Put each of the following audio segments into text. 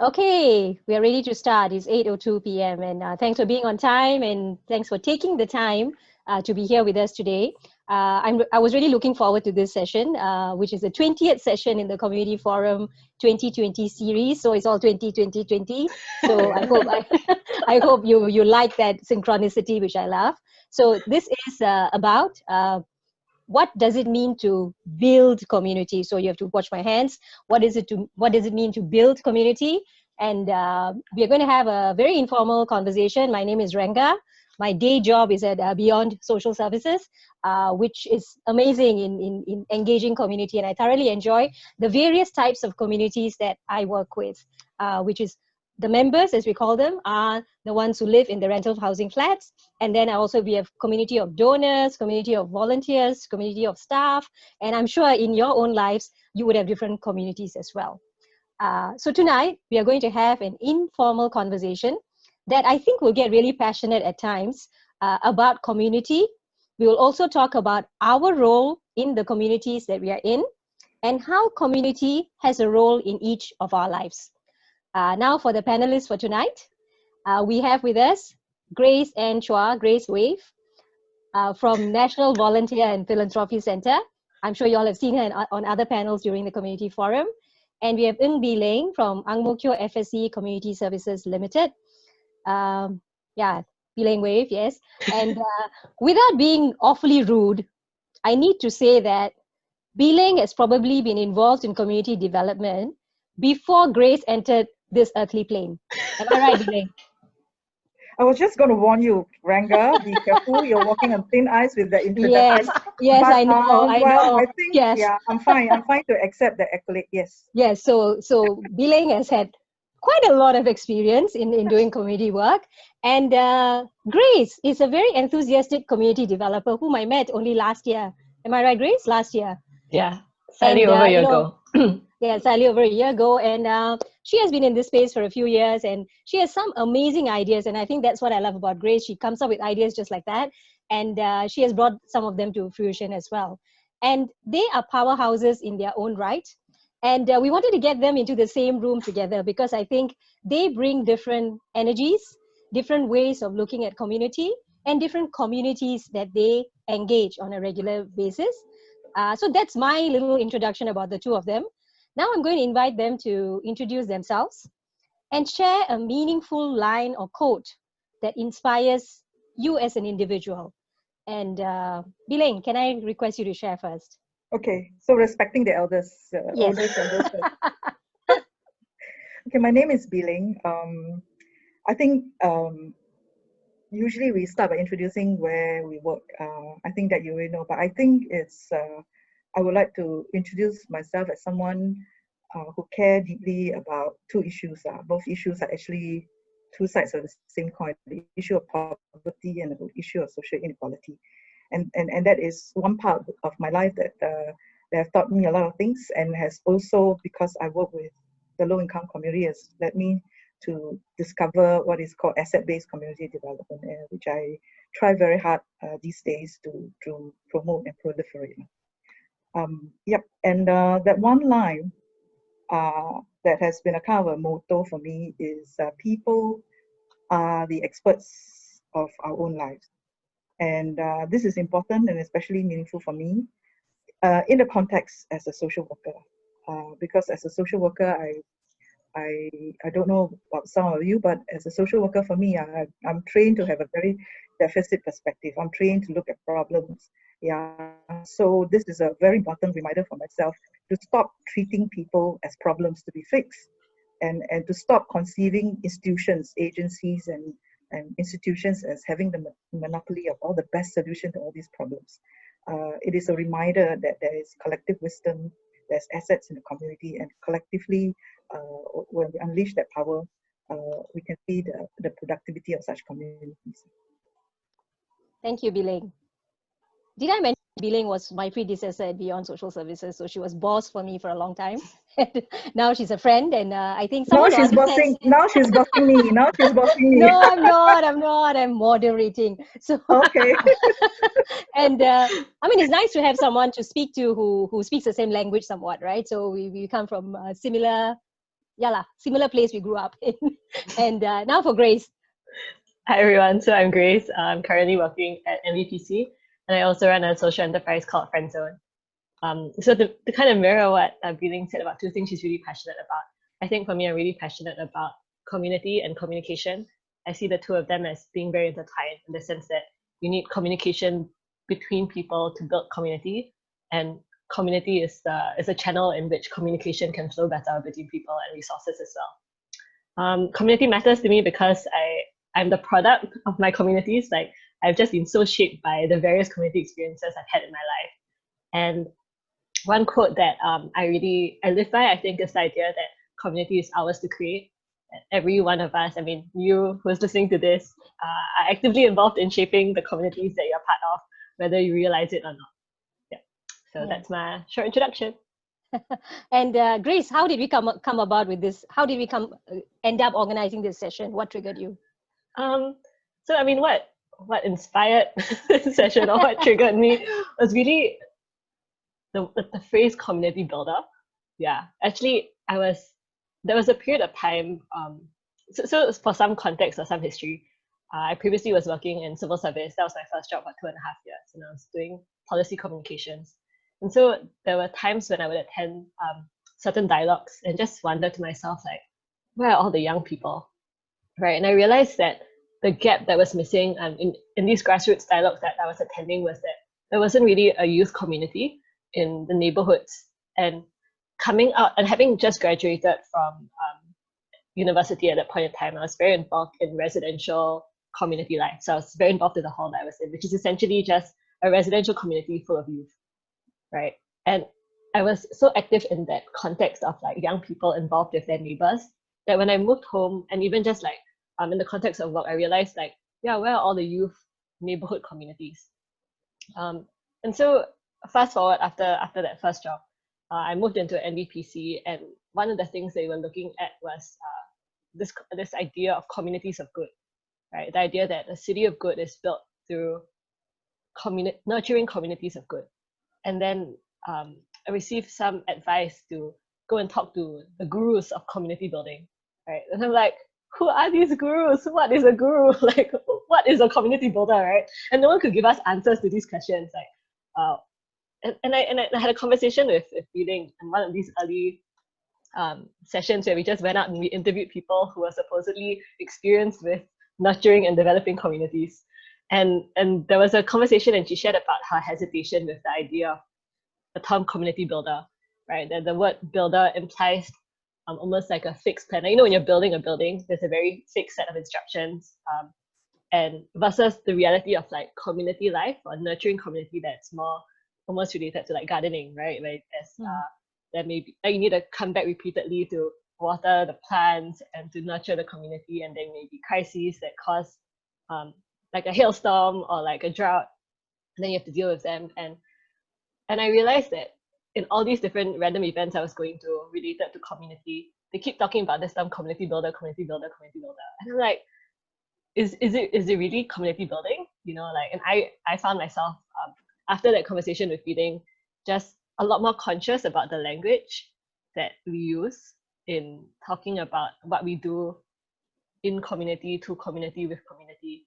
Okay, we are ready to start. It's 8:02 p.m. and thanks for being on time and thanks for taking the time to be here with us today. I was really looking forward to this session, which is the 20th session in the Community Forum 2020 series. So it's all 2020. So I hope I hope you like that synchronicity, which I love. So this is about what does it mean to build community. So you have to watch my hands. What does it mean to build community? And we are going to have a very informal conversation. My name is Ranga. My day job is at Beyond Social Services, which is amazing in engaging community, and I thoroughly enjoy the various types of communities that I work with, which is the members, as we call them, are the ones who live in the rental housing flats. And then also we have community of donors, community of volunteers, community of staff. And I'm sure in your own lives, you would have different communities as well. So tonight, we are going to have an informal conversation that I think will get really passionate at times about community. We will also talk about our role in the communities that we are in and how community has a role in each of our lives. Now for the panelists for tonight, we have with us Grace Ann Chua, Grace Wave, from National Volunteer and Philanthropy Center. I'm sure you all have seen her on other panels during the community forum. And we have Ng Bee Leng from Ang Mo Kio FSC Community Services Limited. Yeah, Bee Leng Wave, yes. And without being awfully rude, I need to say that Bee Leng has probably been involved in community development before Grace entered this earthly plane. Am I right, Bee Leng? I was just going to warn you, Ranga, be careful. You're walking on thin ice with the Yes, introduction. yes, But I know, I well, know. I think Yes, I'm fine. I'm fine to accept the accolade. Yes. yes. So Bee Leng has had quite a lot of experience in doing community work. And Grace is a very enthusiastic community developer whom I met only last year. Am I right, Grace? Last year. Yeah, sadly And, over a year ago. yeah, sadly over a year ago. And she has been in this space for a few years and she has some amazing ideas. And I think that's what I love about Grace. She comes up with ideas just like that. And she has brought some of them to fruition as well. And they are powerhouses in their own right. And we wanted to get them into the same room together because I think they bring different energies, different ways of looking at community, and different communities that they engage on a regular basis. So that's my little introduction about the two of them. Now I'm going to invite them to introduce themselves and share a meaningful line or quote that inspires you as an individual. And Bee Leng, can I request you to share first? Okay. So respecting the elders, Yes. oldest elders first. Okay. My name is Biling. I think usually we start by introducing where we work. I think that you already know, but I think it's. I would like to introduce myself as someone who care deeply about two issues. Both issues are actually two sides of the same coin: the issue of poverty and the issue of social inequality. And that is one part of my life that have taught me a lot of things, and has also, because I work with the low-income community, has led me to discover what is called asset-based community development, which I try very hard these days to promote and proliferate. Yep, and that one line that has been a kind of a motto for me is people are the experts of our own lives. And this is important and especially meaningful for me in the context as a social worker. Because as a social worker, I don't know about some of you, but as a social worker, for me, I'm trained to have a very deficit perspective. I'm trained to look at problems. Yeah, so this is a very important reminder for myself to stop treating people as problems to be fixed, and to stop conceiving institutions, agencies, and institutions as having the monopoly of all the best solution to all these problems. It is a reminder that there is collective wisdom, there's assets in the community, and collectively, when we unleash that power, we can see the productivity of such communities. Thank you, Bee Leng. Did I mention Bee Leng was my predecessor at Beyond Social Services? So she was boss for me for a long time. Now she's a friend, and I think someone Now she's bossing. Now she's bossing me. Now she's bossing me. No, I'm not. I'm moderating. So Okay. and I mean, it's nice to have someone to speak to who speaks the same language somewhat, right? So we come from similar similar place we grew up in. And now for Grace. Hi everyone, so I'm Grace. I'm currently working at MVPC, and I also run a social enterprise called Friendzone. So to kind of mirror what Biling said about two things she's really passionate about, I think for me, I'm really passionate about community and communication. I see the two of them as being very intertwined in the sense that you need communication between people to build community, and community is a channel in which communication can flow better between people and resources as well. Community matters to me because I'm the product of my communities. Like, I've just been so shaped by the various community experiences I've had in my life. And one quote that I live by, I think, is the idea that community is ours to create. Every one of us, I mean, you who's listening to this, are actively involved in shaping the communities that you're part of, whether you realize it or not. Yeah. So that's my short introduction. And Grace, how did we come about with this? How did we end up organizing this session? What triggered you? So I mean, what inspired this session or what triggered me was really the phrase community builder. Yeah, actually, there was a period of time. So for some context or some history, I previously was working in civil service. That was my first job for 2.5 years, and I was doing policy communications. And so there were times when I would attend certain dialogues and just wonder to myself, like, where are all the young people, right? And I realized that the gap that was missing in these grassroots dialogues that I was attending was that there wasn't really a youth community in the neighborhoods. And coming out and having just graduated from university at that point in time, I was very involved in residential community life. So I was very involved in the hall that I was in, which is essentially just a residential community full of youth, right? And I was so active in that context of like young people involved with their neighbors that when I moved home, and even just like in the context of work, I realized like, yeah, where are all the youth neighborhood communities? And so fast forward after that first job, I moved into NDPC, and one of the things they were looking at was this idea of communities of good, right? The idea that a city of good is built through nurturing communities of good. And then I received some advice to go and talk to the gurus of community building, right? And I'm like, who are these gurus? What is a guru? Like, what is a community builder, right? And no one could give us answers to these questions. Like, and I had a conversation with Biling in one of these early sessions where we just went out and we interviewed people who were supposedly experienced with nurturing and developing communities. And there was a conversation, and she shared about her hesitation with the idea of the term community builder, right? That the word builder implies almost like a fixed plan. You know, when you're building a building, there's a very fixed set of instructions, and versus the reality of like community life or nurturing community that's more almost related to like gardening, right? Like there may be like you need to come back repeatedly to water the plants and to nurture the community, and there may be crises that cause like a hailstorm or like a drought, and then you have to deal with them. And I realized that in all these different random events I was going to related to community, they keep talking about this term community builder, community builder, community builder. And I'm like, is it really community building? You know, like, and I found myself after that conversation with Biling just a lot more conscious about the language that we use in talking about what we do in community, to community, with community.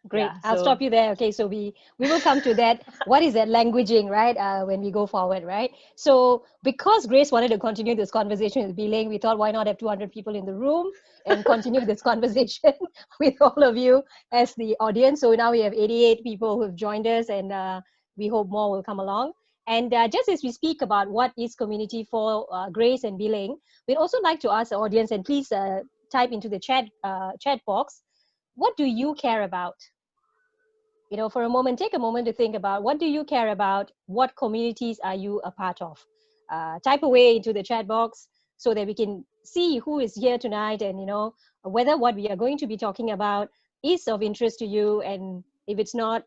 Great. Yeah, I'll stop you there. Okay, so we will come to that. What is that languaging, right? When we go forward, right? So because Grace wanted to continue this conversation with Biling, we thought, why not have 200 people in the room and continue this conversation with all of you as the audience. So now we have 88 people who have joined us, and we hope more will come along. And just as we speak about what is community for Grace and Biling, we'd also like to ask the audience, and please type into the chat box, what do you care about? You know, for a moment, take a moment to think about what do you care about? What communities are you a part of? Type away into the chat box so that we can see who is here tonight, and you know whether what we are going to be talking about is of interest to you. And if it's not,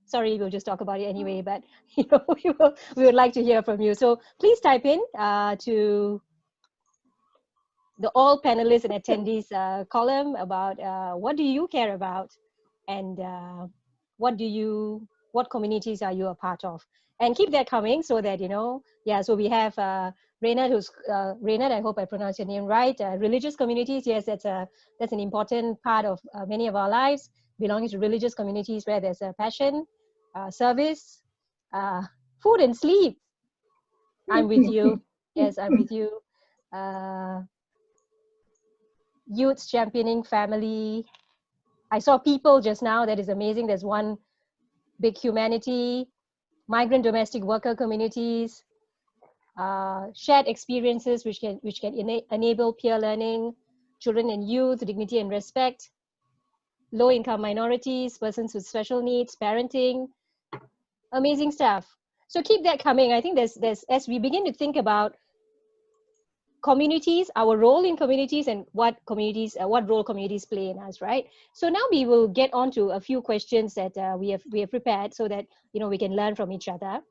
sorry, we'll just talk about it anyway. But you know, we would like to hear from you. So please type in to the all panelists and attendees column about what do you care about, and what communities are you a part of? and keep that coming so that, yeah, so we have Reynard, Reynard, I hope I pronounced your name right. Religious communities, yes, that's an important part of many of our lives, belonging to religious communities where there's a passion, service, food and sleep. I'm with you. Yes, I'm with you. Youth championing family. I saw people just now. That is amazing. There's one big humanity, migrant domestic worker communities, shared experiences which can enable peer learning, children and youth, dignity and respect, low income minorities, persons with special needs, parenting, amazing stuff. So keep that coming. I think there's as we begin to think about communities, our role in communities, and what role communities play in us, right? So now we will get on to a few questions that we have prepared so that we can learn from each other.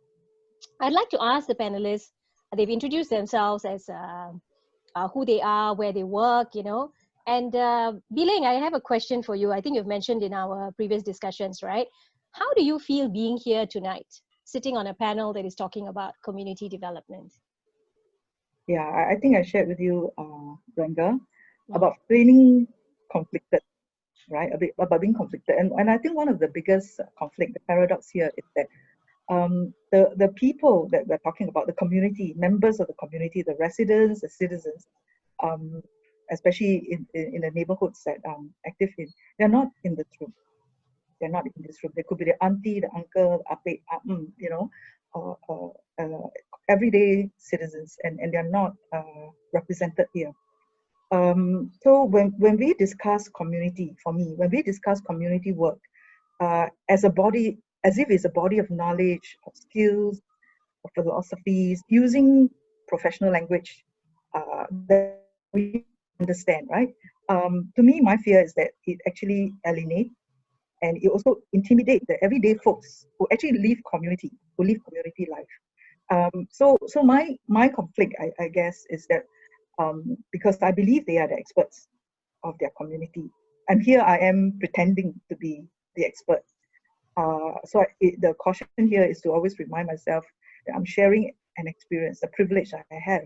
I'd like to ask the panelists. They've introduced themselves as who they are, where they work, And Biling, I have a question for you. I think you've mentioned in our previous discussions, right? How do you feel being here tonight, sitting on a panel that is talking about community development? Yeah, I think I shared with you, Ranga, about feeling conflicted, right? A bit about being conflicted. And I think one of the biggest conflict, the paradox here is that the people that we're talking about, the community, members of the community, the residents, the citizens, especially in the neighborhoods that I'm active in, they're not in this room. They're not in this room. They could be the auntie, the uncle, ape, everyday citizens, and they're not represented here. So when we discuss community, for me, when we discuss community work as a body, as if it's a body of knowledge, of skills, of philosophies, using professional language that we understand, right? To me, my fear is that it actually alienates and it also intimidates the everyday folks who actually live community life. So my conflict, I guess, is that because I believe they are the experts of their community, and here I am pretending to be the expert. The caution here is to always remind myself that I'm sharing an experience, a privilege I have,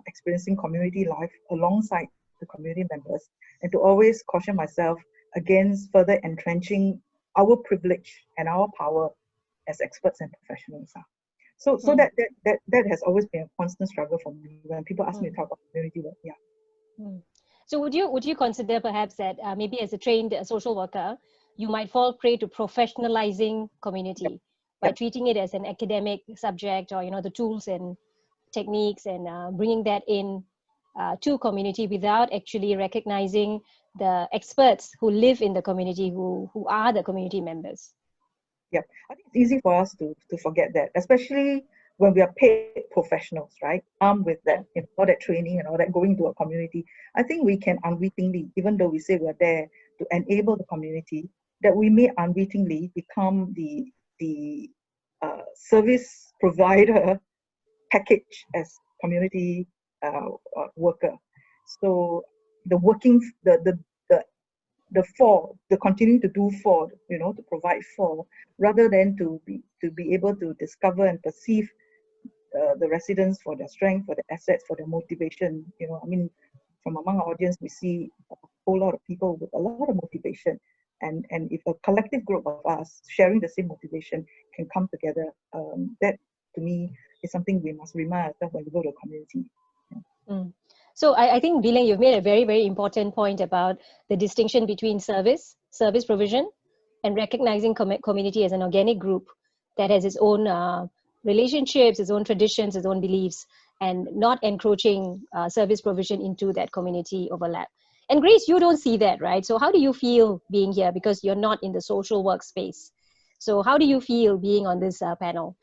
experiencing community life alongside the community members, and to always caution myself against further entrenching our privilege and our power as experts and professionals. So that has always been a constant struggle for me when people ask me to talk about community work. Yeah. So would you consider perhaps that maybe as a trained social worker, you might fall prey to professionalizing community by treating it as an academic subject, or the tools and techniques and bringing that in to community without actually recognizing the experts who live in the community, who are the community members? Yeah, I think it's easy for us to forget that, especially when we are paid professionals, right? Armed with that, all that training and all that, going to a community. I think we can unwittingly, even though we say we're there to enable the community, that we may unwittingly become the service provider package as community worker. So the continuing to do for, to provide for, rather than to be able to discover and perceive the residents for their strength, for their assets, for their motivation. From among our audience, we see a whole lot of people with a lot of motivation. And if a collective group of us sharing the same motivation can come together, that to me is something we must remind ourselves when we go to a community. So I think, Biling, you've made a very, very important point about the distinction between service provision, and recognizing community as an organic group that has its own relationships, its own traditions, its own beliefs, and not encroaching service provision into that community overlap. And Grace, you don't see that, right? So how do you feel being here? Because you're not in the social workspace. So how do you feel being on this panel?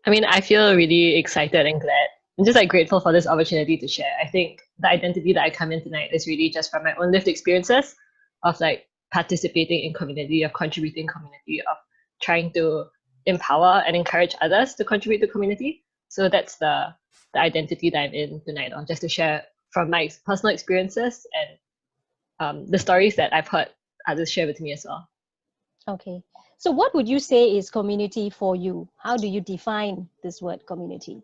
I mean, I feel really excited and glad. I'm just grateful for this opportunity to share. I think the identity that I come in tonight is really just from my own lived experiences of participating in community, of contributing community, of trying to empower and encourage others to contribute to community. So that's the identity that I'm in tonight, or just to share from my personal experiences and the stories that I've heard others share with me as well. Okay. So what would you say is community for you? How do you define this word community?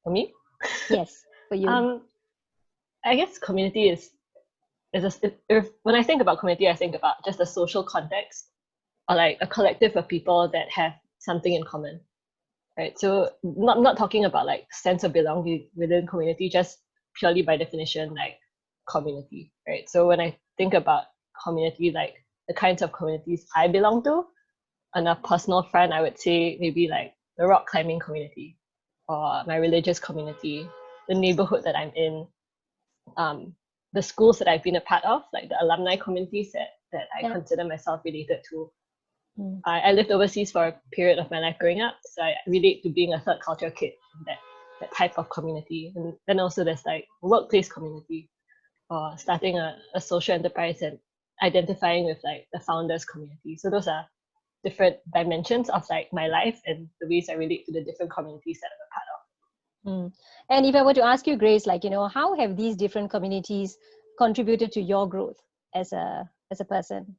For me, Yes, for you. um, I guess community if when I think about community, I think about just a social context or like a collective of people that have something in common, right? So not talking about like sense of belonging within community, just purely by definition, like community, right? So when I think about community, like the kinds of communities I belong to, on a personal front, I would say maybe like the rock climbing community or my religious community, the neighborhood that I'm in, um, the schools that I've been a part of, like the alumni communities that I Yeah. consider myself related to. Mm. I lived overseas for a period of my life growing up, so I relate to being a third culture kid in that type of community. And then also there's like workplace community or starting a social enterprise and identifying with like the founders community. So those are different dimensions of like my life and the ways I relate to the different communities that I'm a part of. Mm. And if I were to ask you, Grace, like, how have these different communities contributed to your growth as a person?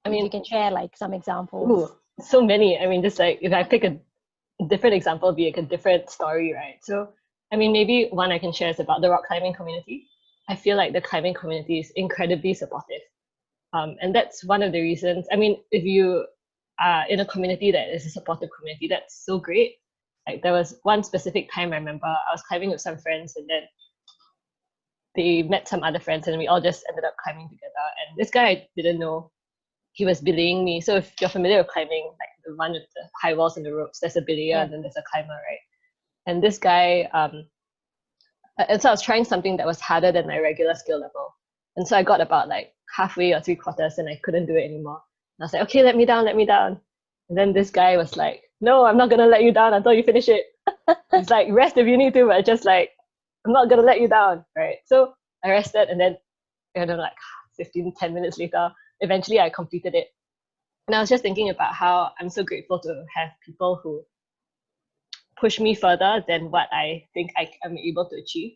I If you mean, can share like some examples. ooh, so many. I mean, just like if I pick a different example, be like a different story, right? So, I mean, maybe one I can share is about the rock climbing community. I feel like the climbing community is incredibly supportive. And that's one of the reasons. I mean, if you are in a community that is a supportive community, that's so great. Like there was one specific time I remember I was climbing with some friends and then they met some other friends and we all just ended up climbing together. And this guy I didn't know, he was belaying me. So if you're familiar with climbing, like the one with the high walls and the ropes, there's a belayer Yeah. and then there's a climber, right? And this guy, and so I was trying something that was harder than my regular skill level. And so I got about like halfway or three quarters and I couldn't do it anymore. And I was like, okay, let me down, let me down. And then this guy was like, no, I'm not gonna let you down until you finish it. It's like rest if you need to, but just like I'm not gonna let you down, right? So I rested and then like 15, 10 minutes later, eventually I completed it. And I was just thinking about how I'm so grateful to have people who push me further than what I think I am able to achieve.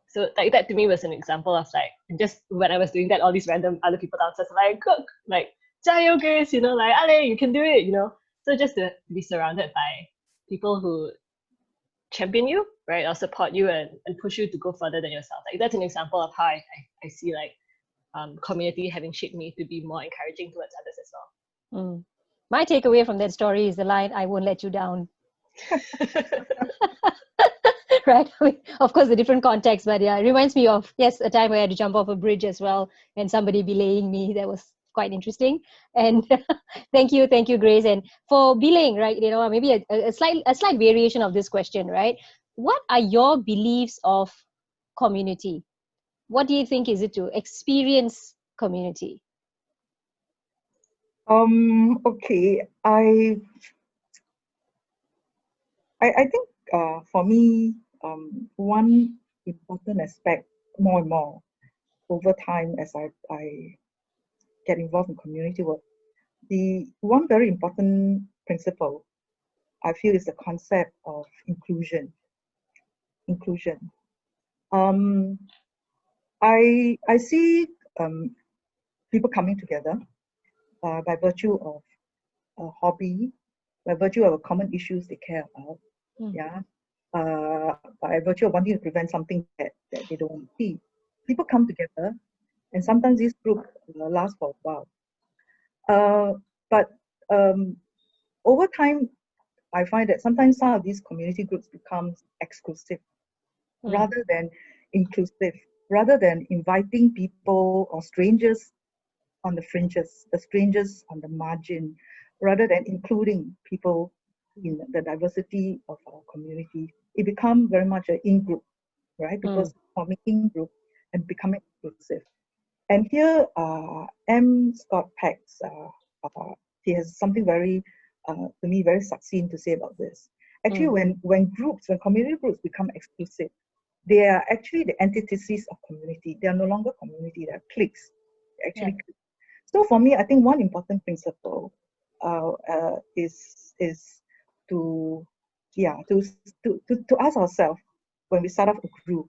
So like that to me was an example of like just when I was doing that, all these random other people downstairs were like, cook, like, 加油 Grace, like, Ale, you can do it. So just to be surrounded by people who champion you, right, or support you and push you to go further than yourself. Like that's an example of how I see like community having shaped me to be more encouraging towards others as well. Mm. My takeaway from that story is the line, I won't let you down. Right? Of course, a different context, but yeah, it reminds me of, yes, a time where I had to jump off a bridge as well and somebody belaying me. That was quite interesting. And thank you, Grace. And for belaying, right, maybe a slight variation of this question, right? What are your beliefs of community? What do you think is it to experience community? Okay. I think for me, one important aspect more and more over time as I get involved in community work, the one very important principle I feel is the concept of inclusion. Inclusion. Um, I see people coming together by virtue of a hobby, by virtue of common issues they care about. Mm. Yeah. By virtue of wanting to prevent something that they don't want to see. People come together, and sometimes this group lasts for a while. But over time, I find that sometimes some of these community groups become exclusive rather than inclusive, rather than inviting people or strangers on the fringes, the strangers on the margin, rather than including people in the diversity of our community. It becomes very much an in-group, right? Because forming in-group and becoming inclusive. And here, M. Scott Peck's, he has something very, to me, very succinct to say about this. Actually, when community groups become exclusive, they are actually the antithesis of community. They are no longer community, they are cliques. They're actually cliques. So for me, I think one important principle is to to ask ourselves when we start off a group,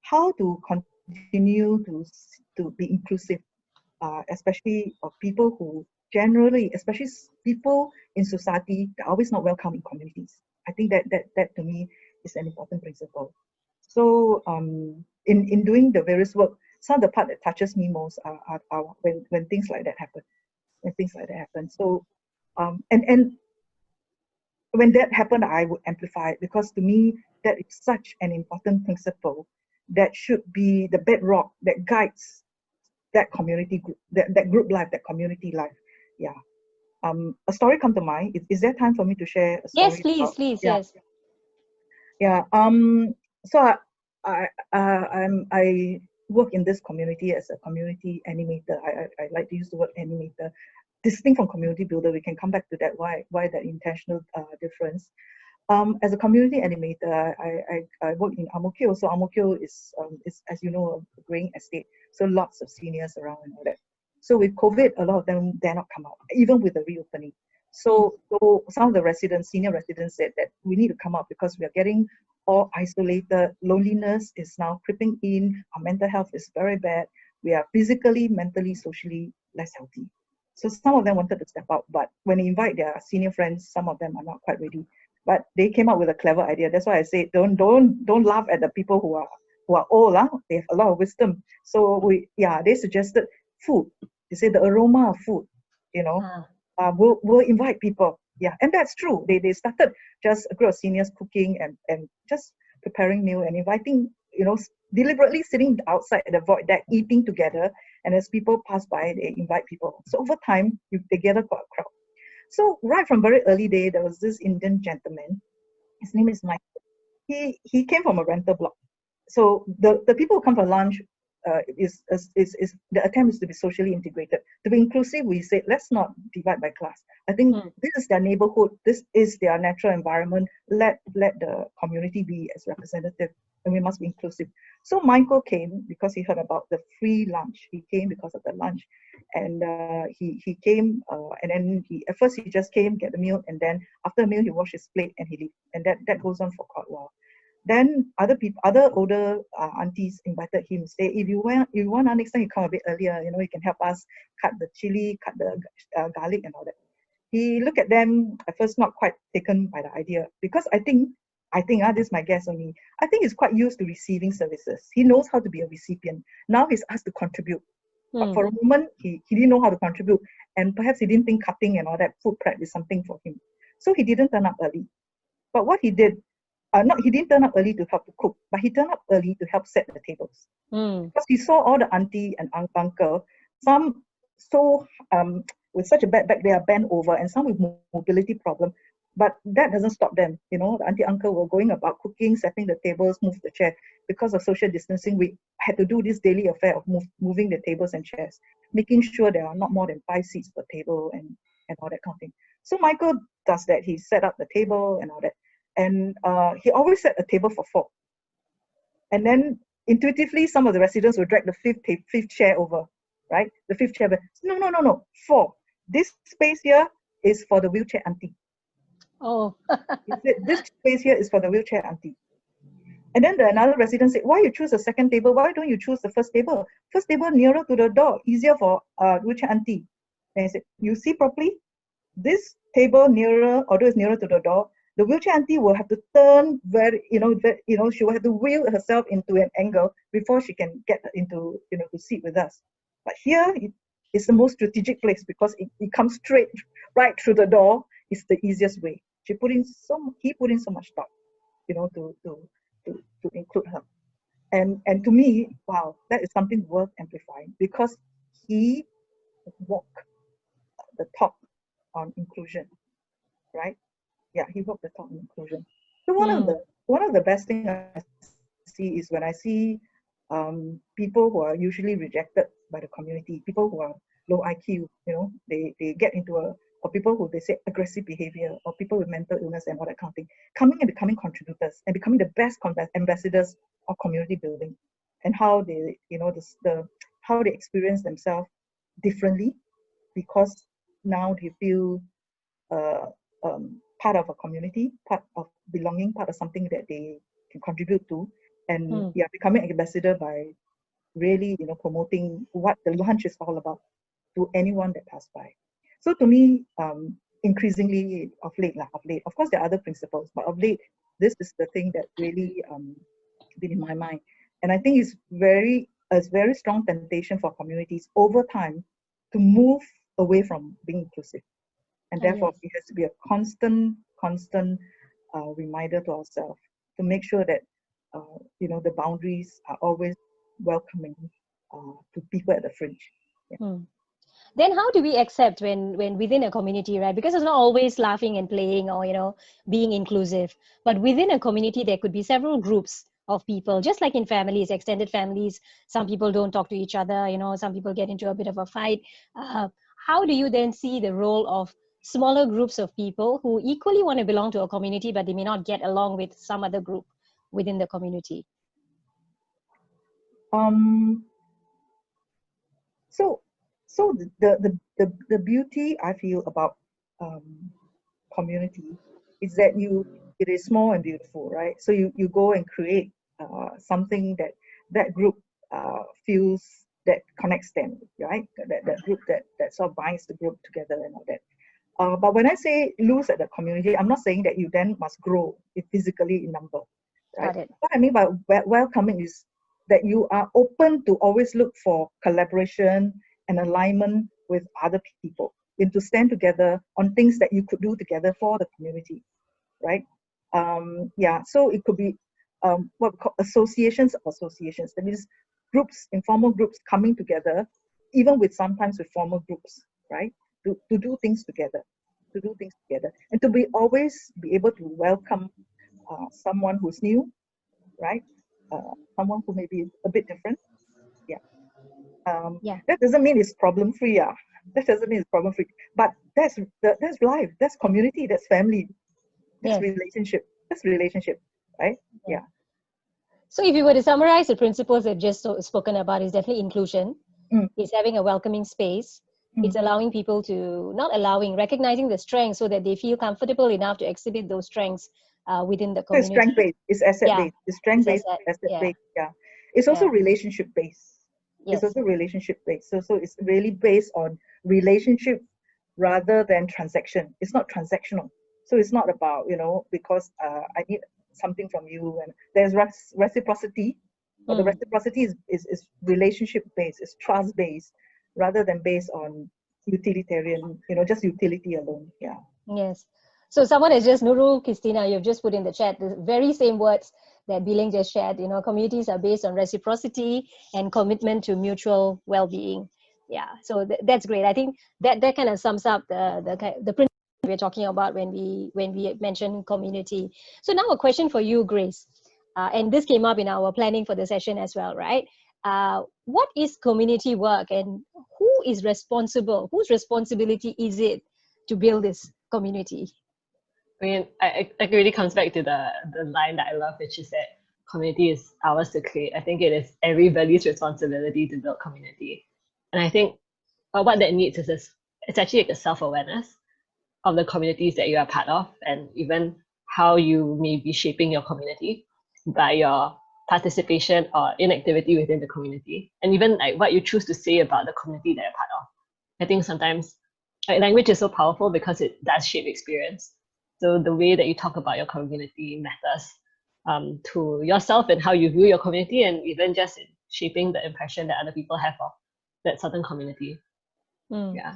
how to continue to be inclusive, especially of people who generally, especially people in society, are always not welcome in communities. I think that to me is an important principle. So in doing the various work, some of the part that touches me most are when things like that happen. When things like that happen. So and when that happened, I would amplify it, because to me that is such an important principle that should be the bedrock that guides that community group, that group life, that community life. Yeah. A story come to mind. Is there time for me to share a Yes, story please, about? please, Yeah, yes. yeah. So I work in this community as a community animator. I like to use the word animator, distinct from community builder. We can come back to that. Why that intentional difference? As a community animator, I work in Ang Mo Kio. So Ang Mo Kio is, as you know, a growing estate. So lots of seniors around and all that. So with COVID, a lot of them dare not come out, even with the reopening. So some of the residents, senior residents, said that we need to come out because we are getting all isolated. Loneliness is now creeping in. Our mental health is very bad. We are physically, mentally, socially less healthy. So some of them wanted to step out, but when they invite their senior friends, some of them are not quite ready. But they came up with a clever idea. That's why I say don't laugh at the people who are old. They have a lot of wisdom. So they suggested food. They say the aroma of food, you know, Ah. will invite people. Yeah, and that's true. They started just a group of seniors cooking and just preparing meal and inviting, deliberately sitting outside at the void deck eating together. And as people pass by, they invite people. So over time, they gather quite a crowd. So right from very early day, there was this Indian gentleman. His name is Mike. He came from a rental block. So the people who come for lunch is the attempt is to be socially integrated, to be inclusive. We say let's not divide by class. I think this is their neighborhood. This is their natural environment. Let the community be as representative, and we must be inclusive. So Michael came because he heard about the free lunch. He came because of the lunch, and he came and then he at first he just came, get the meal, and then after the meal he washed his plate and he leave, and that goes on for quite a while. Then other people, other older aunties invited him. Say, if you want, next time you come a bit earlier. You can help us cut the chili, cut the garlic, and all that. He looked at them at first, not quite taken by the idea, because this is my guess only. I think he's quite used to receiving services. He knows how to be a recipient. Now he's asked to contribute. But for a moment, he didn't know how to contribute, and perhaps he didn't think cutting and all that food prep is something for him. So he didn't turn up early. But what he did, he didn't turn up early to help to cook, but he turned up early to help set the tables. Because he saw all the auntie and uncle, some so with such a bad back, they are bent over, and some with mobility problem. But that doesn't stop them. The auntie uncle were going about cooking, setting the tables, move the chair. Because of social distancing, we had to do this daily affair of moving the tables and chairs, making sure there are not more than 5 seats per table and all that kind of thing. So Michael does that. He set up the table and all that. And he always set a table for 4. And then intuitively, some of the residents will drag the fifth chair over, right? The 5th chair. No, 4. This space here is for the wheelchair auntie. Oh. He said, this space here is for the wheelchair auntie. And then another resident said, why you choose the second table? Why don't you choose the first table? First table nearer to the door, easier for wheelchair auntie. And he said, you see properly? This table nearer, although it's nearer to the door, the wheelchair auntie will have to turn she will have to wheel herself into an angle before she can get into, to sit with us. But here, it's the most strategic place because it comes straight right through the door. It's the easiest way. He put in so much thought, to include her. And to me, wow, that is something worth amplifying because he walked the talk on inclusion, right? Yeah, he walked the talk on inclusion. So one of the best things I see is when I see people who are usually rejected by the community, people who are low IQ, they get into or people who they say aggressive behavior, or people with mental illness and all that kind of thing, coming and becoming contributors and becoming the best ambassadors of community building, and how they, how they experience themselves differently because now they feel uh, part of a community, part of belonging, part of something that they can contribute to, and becoming ambassador by really, promoting what the lunch is all about to anyone that passed by. So to me, increasingly of late, of course there are other principles, but of late, this is the thing that really been in my mind. And I think it's a very strong temptation for communities over time to move away from being inclusive. And therefore, Yes. it has to be a constant reminder to ourselves to make sure that the boundaries are always welcoming to people at the fringe. Yeah. Then how do we accept when within a community, right? Because it's not always laughing and playing or being inclusive, but within a community there could be several groups of people, just like in families, extended families. Some people don't talk to each other, some people get into a bit of a fight. uh, how do you then see the role of smaller groups of people who equally want to belong to a community, but they may not get along with some other group within the community? Um, so so the beauty I feel about um, community is that it is small and beautiful, right? So you go and create something that group feels that connects them, right? That group that sort of binds the group together and all that. But when I say loose at the community, I'm not saying that you then must grow physically in number, right? Got it. What I mean by welcoming is that you are open to always look for collaboration and alignment with other people and to stand together on things that you could do together for the community, right? Yeah, so it could be what we call associations of associations. That means groups, informal groups coming together, even with sometimes with formal groups, right? To do things together, and to be always be able to welcome someone who's new, right? Someone who may be a bit different. Yeah. Yeah. That doesn't mean it's problem free. Yeah. That doesn't mean it's problem free. But that's life. That's community. That's family. That's Yes. relationship. That's relationship, right? Yeah. Yeah. So if you were to summarize the principles that just spoken about, is definitely inclusion. Mm, It's having a welcoming space. It's mm. allowing people to, not allowing, recognizing the strengths so that they feel comfortable enough to exhibit those strengths within the So it's community. strength based. It's asset Yeah, based. It's strength it's based. asset. Asset Yeah, based. Yeah. It's also yeah, relationship based. It's yes, also relationship based. So it's really based on relationship rather than transaction. It's not transactional. So it's not about because I need something from you, and there's reciprocity, but the mm, reciprocity is relationship based. It's trust based rather than based on utilitarian. Just utility alone. Yeah. yes. So someone has just, Nurul, Christina, you've just put in the chat the very same words that Biling just shared. Communities are based on reciprocity and commitment to mutual well-being. Yeah, so that's great. I think that kind of sums up the principle we're talking about when we mention community. So now a question for you, Grace, and this came up in our planning for the session as well, right? What is community work, and who is responsible? Whose responsibility is it to build this community? I mean, it really comes back to the line that I love, which is that community is ours to create. I think it is everybody's responsibility to build community. And I think what that needs is this, it's actually like a self-awareness of the communities that you are part of, and even how you may be shaping your community by your participation or inactivity within the community, and even like what you choose to say about the community that you're part of. I think sometimes language is so powerful because it does shape experience. So the way that you talk about your community matters to yourself and how you view your community, and even just in shaping the impression that other people have of that certain community. Mm. Yeah.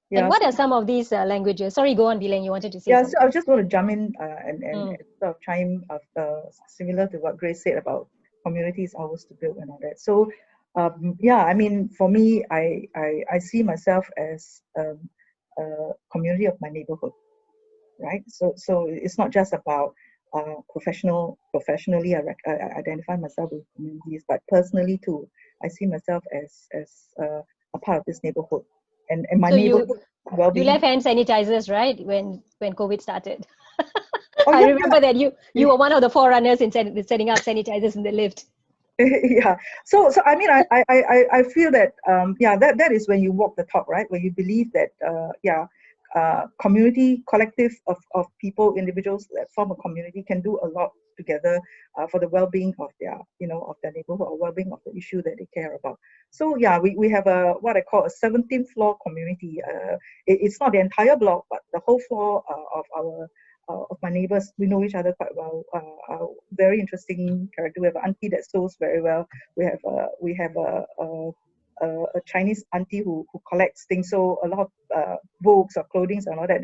And Yeah. what are some of these languages? Sorry, go on, Bilang. You wanted to say Yeah, so something. I just want to jump in and Mm. sort of chime similar to what Grace said about communities ours to build and all that. So, yeah, I mean, for me, I see myself as a community of my neighborhood, right? So it's not just about professionally. I identify myself with communities, but personally too, I see myself as a part of this neighborhood, and my So neighborhood you well-being. left hand sanitizers, right? When COVID started. Oh I yeah, remember that you were one of the forerunners in setting up sanitizers in the lift. yeah. So I mean, I feel that yeah, that is when you walk the talk, right? When you believe that yeah, community, collective of people, individuals that form a community can do a lot together for the well-being of their of their neighborhood or well-being well-being of the issue that they care about. So yeah, we have a what I call a 17th floor community. It's not the entire block, but the whole floor of our of my neighbors. We know each other quite well. Very interesting character. We have an auntie that sews very well. We have a Chinese auntie who collects things. So a lot of books or clothing and all that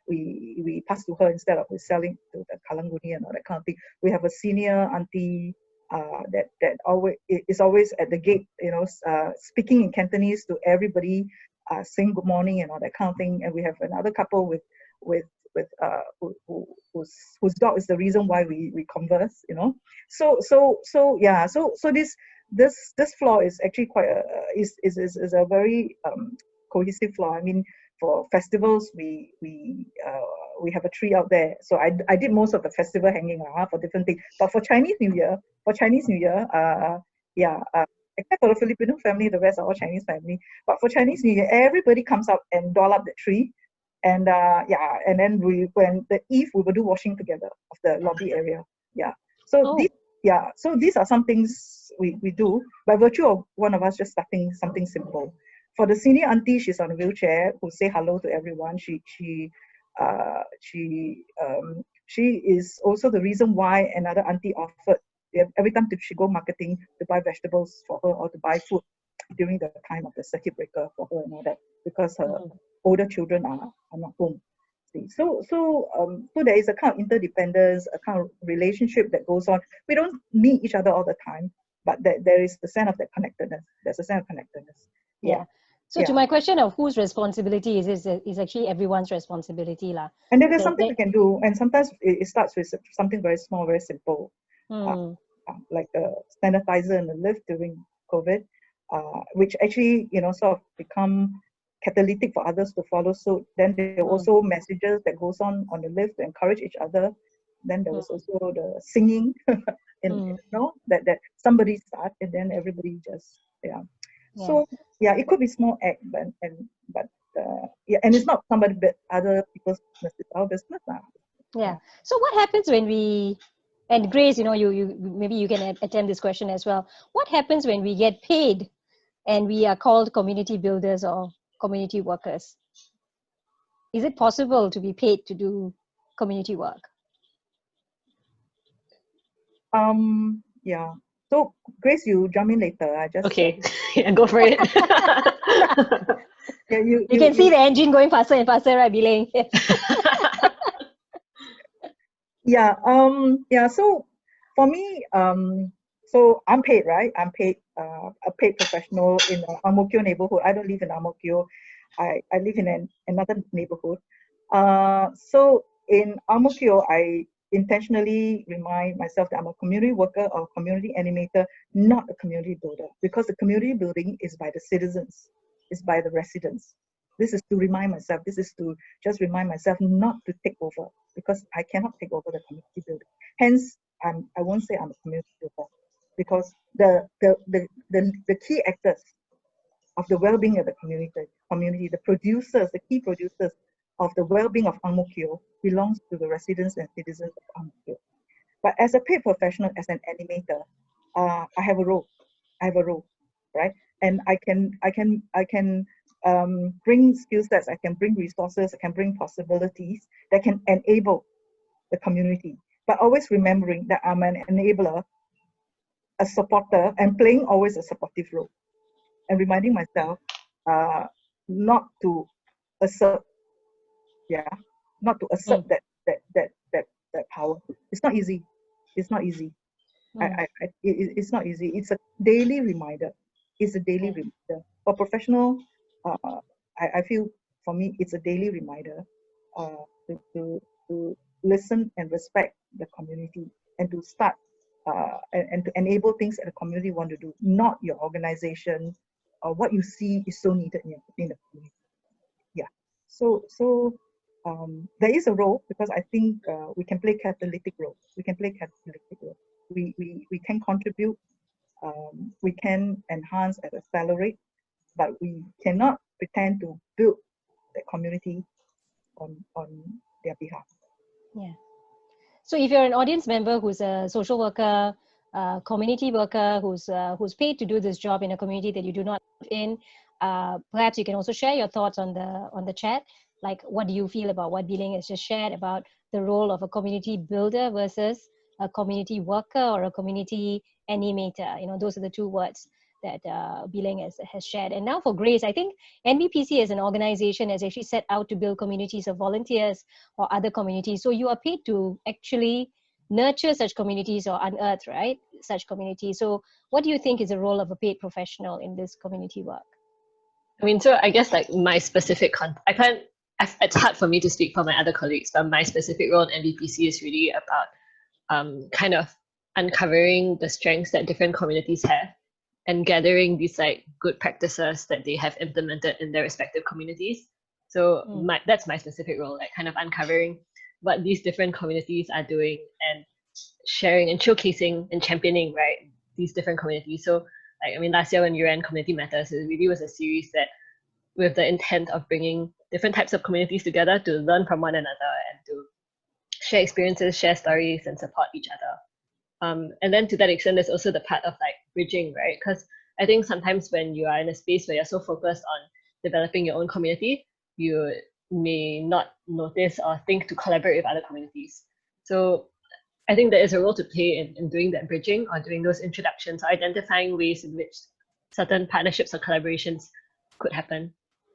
we pass to her instead of selling to the Kalanguni and all that kind of thing. We have a senior auntie that always is always at the gate, speaking in Cantonese to everybody, saying good morning and all that kind of thing. And we have another couple with whose dog is the reason why we converse. So yeah. So this floor is actually quite is a very cohesive floor. I mean, for festivals, we have a tree out there. So I did most of the festival hanging for different things. But for Chinese New Year, except for the Filipino family, the rest are all Chinese family. But for Chinese New Year, everybody comes out and doll up the tree. And and then when the eve, we will do washing together of the lobby area. Yeah. So these are some things we do by virtue of one of us just starting something simple. For the senior auntie, she's on a wheelchair who say hello to everyone. She is also the reason why another auntie offered every time she go marketing to buy vegetables for her or to buy food during the time of the circuit breaker for her and all that, because her older children are not home. So there is a kind of interdependence, a kind of relationship that goes on. We don't meet each other all the time, but there is the sense of that connectedness. There's a sense of connectedness. Yeah. So to my question of whose responsibility is actually everyone's responsibility lah. And there's something we can do, and sometimes it starts with something very small, very simple, like a sanitizer in the lift during COVID, which actually sort of become catalytic for others to follow suit. Then there are also messages that goes on the lift to encourage each other. Then there was also the singing, that somebody start and then everybody just So it could be small act, and it's not somebody but other people's business. It's our business now. Yeah. So what happens when we, and Grace, you maybe you can attempt this question as well. What happens when we get paid and we are called community builders or community workers? Is it possible to be paid to do community work? Yeah. So Grace, you jump in later. I just okay. Go for it. You can see the engine going faster and faster, right, Biling? So for me, so I'm paid, right? I'm paid a paid professional in the Ang Mo Kio neighborhood. I don't live in Ang Mo Kio. I live in another neighborhood. So in Ang Mo Kio, I intentionally remind myself that I'm a community worker or community animator, not a community builder, because the community building is by the citizens, it's by the residents. This is to remind myself, this is to just remind myself not to take over, because I cannot take over the community building. Hence, I won't say I'm a community builder, because the key actors of the well-being of the community, the producers, the key producers of the well-being of Ang Mo Kio belongs to the residents and citizens of Ang Mo Kio. But as a paid professional, as an animator, I have a role, right? And I can bring skill sets, I can bring resources, I can bring possibilities that can enable the community. But always remembering that I'm an enabler, a supporter, and playing always a supportive role. And reminding myself not to assert, not to assert that power. It's not easy. It's not easy. It's not easy. It's a daily reminder. For professional, I feel for me it's a daily reminder to listen and respect the community, and to start and to enable things that the community want to do, not your organization or what you see is so needed in the community. Yeah. So there is a role, because I think we can play catalytic role. We can contribute. We can enhance and accelerate, but we cannot pretend to build the community on their behalf. Yeah. So if you're an audience member who's a social worker, community worker who's paid to do this job in a community that you do not live in. Perhaps you can also share your thoughts on the chat. Like, what do you feel about what Biling has just shared about the role of a community builder versus a community worker or a community animator? You know, those are the two words that Biling has shared. And now for Grace, I think NBPC as an organization has actually set out to build communities of volunteers or other communities. So you are paid to actually nurture such communities or unearth, right, such communities. So what do you think is the role of a paid professional in this community work? I mean, so I guess like my specific it's hard for me to speak for my other colleagues, but my specific role in NBPC is really about kind of uncovering the strengths that different communities have and gathering these like good practices that they have implemented in their respective communities. So that's my specific role, like kind of uncovering what these different communities are doing and sharing and showcasing and championing, right, these different communities. So like, I mean, last year when we ran Community Matters, it really was a series that with the intent of bringing different types of communities together to learn from one another and to share experiences, share stories, and support each other. And then to that extent, there's also the part of like bridging, right? Because I think sometimes when you are in a space where you're so focused on developing your own community, you may not notice or think to collaborate with other communities. So I think there is a role to play in doing that bridging or doing those introductions, or identifying ways in which certain partnerships or collaborations could happen.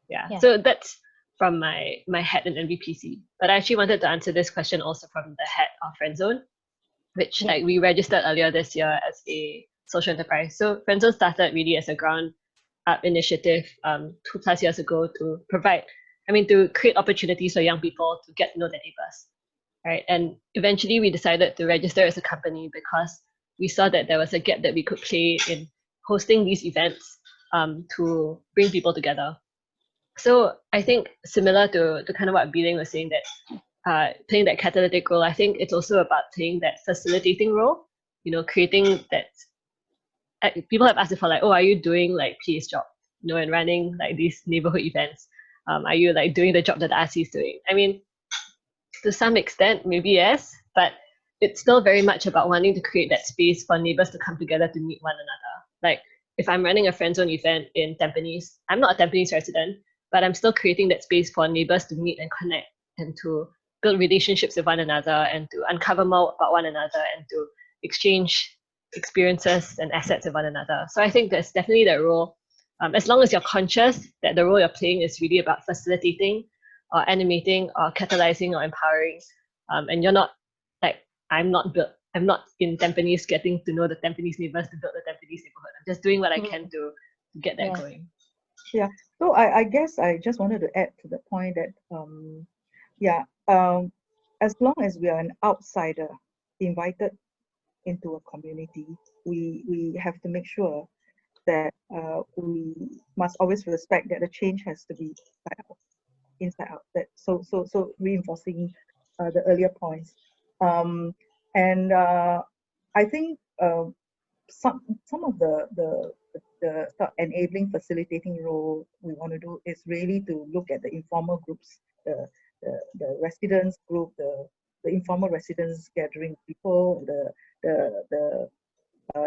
Yeah. So that's from my hat in NBPC. But I actually wanted to answer this question also from the hat of Friendzone, which like we registered earlier this year as a social enterprise. So Friendzone started really as a ground up initiative 2+ years ago to to create opportunities for young people to get to know their neighbors. Right. And eventually we decided to register as a company because we saw that there was a gap that we could play in hosting these events to bring people together. So I think similar to kind of what Biling was saying, that playing that catalytic role, I think it's also about playing that facilitating role, you know, creating that people have asked for like, oh, are you doing like PA's job, you know, and running like these neighborhood events? Are you like doing the job that the RC is doing? I mean, to some extent, maybe yes, but it's still very much about wanting to create that space for neighbors to come together to meet one another. Like if I'm running a Friendzone event in Tampines, I'm not a Tampines resident, but I'm still creating that space for neighbors to meet and connect and to build relationships with one another and to uncover more about one another and to exchange experiences and assets with one another. So I think there's definitely that role. As long as you're conscious that the role you're playing is really about facilitating or animating or catalyzing or empowering, and you're not like, I'm not in Tampines getting to know the Tampines neighbors to build the Tampines neighborhood. I'm just doing what I can to get that going. Yeah, so I guess I just wanted to add to the point that as long as we are an outsider invited into a community, we have to make sure that we must always respect that the change has to be inside out. That so reinforcing the earlier points, and I think some of the enabling facilitating role we want to do is really to look at the informal groups, the residents group, the informal residents gathering people, the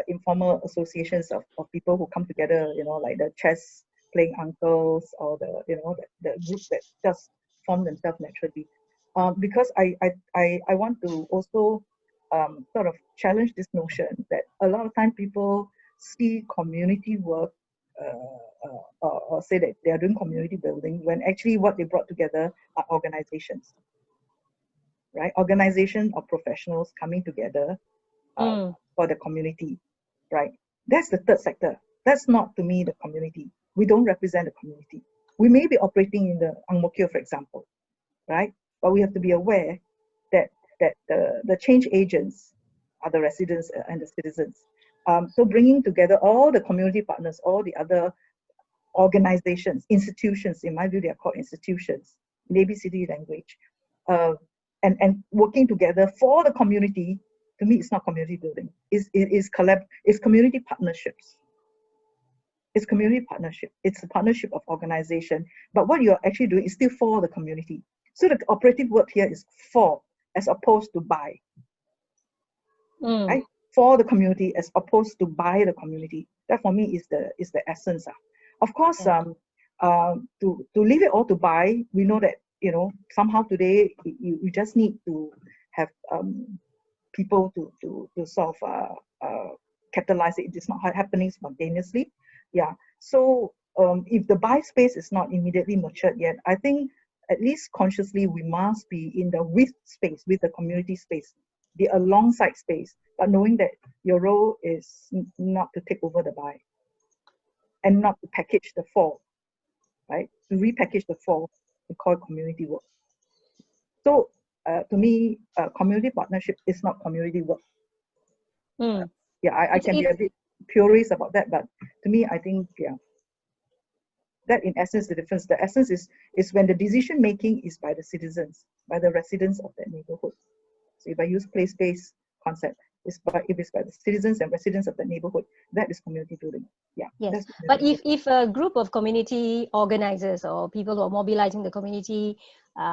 informal associations of people who come together, you know, like the chess playing uncles or the groups that just form themselves naturally. Because I want to also sort of challenge this notion that a lot of time people see community work or say that they are doing community building when actually what they brought together are organizations, right? Organization of professionals coming together for the community, right? That's the third sector. That's not, to me, the community. We don't represent the community. We may be operating in the Ang Mo Kio, for example, right? But we have to be aware that the change agents are the residents and the citizens. So bringing together all the community partners, all the other organizations, institutions, in my view, they are called institutions in ABCD language, and working together for the community. To me, it's not community building. It's community partnerships. It's community partnership. It's a partnership of organization. But what you're actually doing is still for the community. So the operative word here is for, as opposed to by. Right? for the community as opposed to by the community. That for me is the essence. Of course, to leave it all to buy, we know that, you know, somehow today you just need to have people to sort of capitalize it. It's not happening spontaneously. Yeah. So if the buy space is not immediately matured yet, I think at least consciously we must be in the with space, with the community space, the alongside space, but knowing that your role is not to take over the buy and not to package the for, right? To repackage the for, we call it community work. So to me, community partnership is not community work. Yeah, I can be a bit purist about that, but to me, I think, yeah, that in essence the difference. The essence is when the decision making is by the citizens, by the residents of that neighborhood. So if I use place-based concept, if it's by the citizens and residents of the neighborhood, that is community building. Yeah. Yes, but if a group of community organizers or people who are mobilizing the community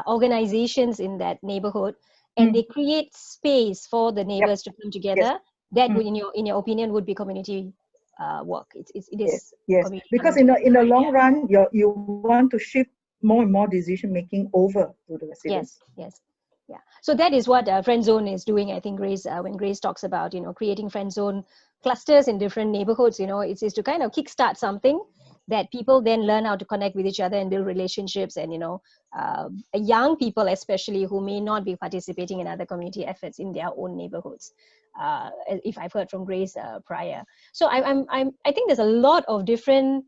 organizations in that neighborhood, and they create space for the neighbors to come together, that would, in your opinion, would be community work. It is yes. Because in the long run, you want to shift more and more decision making over to the residents. Yes. Yeah. So that is what Friend Zone is doing. I think Grace, when Grace talks about, you know, creating Friend Zone clusters in different neighborhoods, you know, it's to kind of kickstart something that people then learn how to connect with each other and build relationships. And, you know, young people especially who may not be participating in other community efforts in their own neighborhoods, if I've heard from Grace prior. So I think there's a lot of different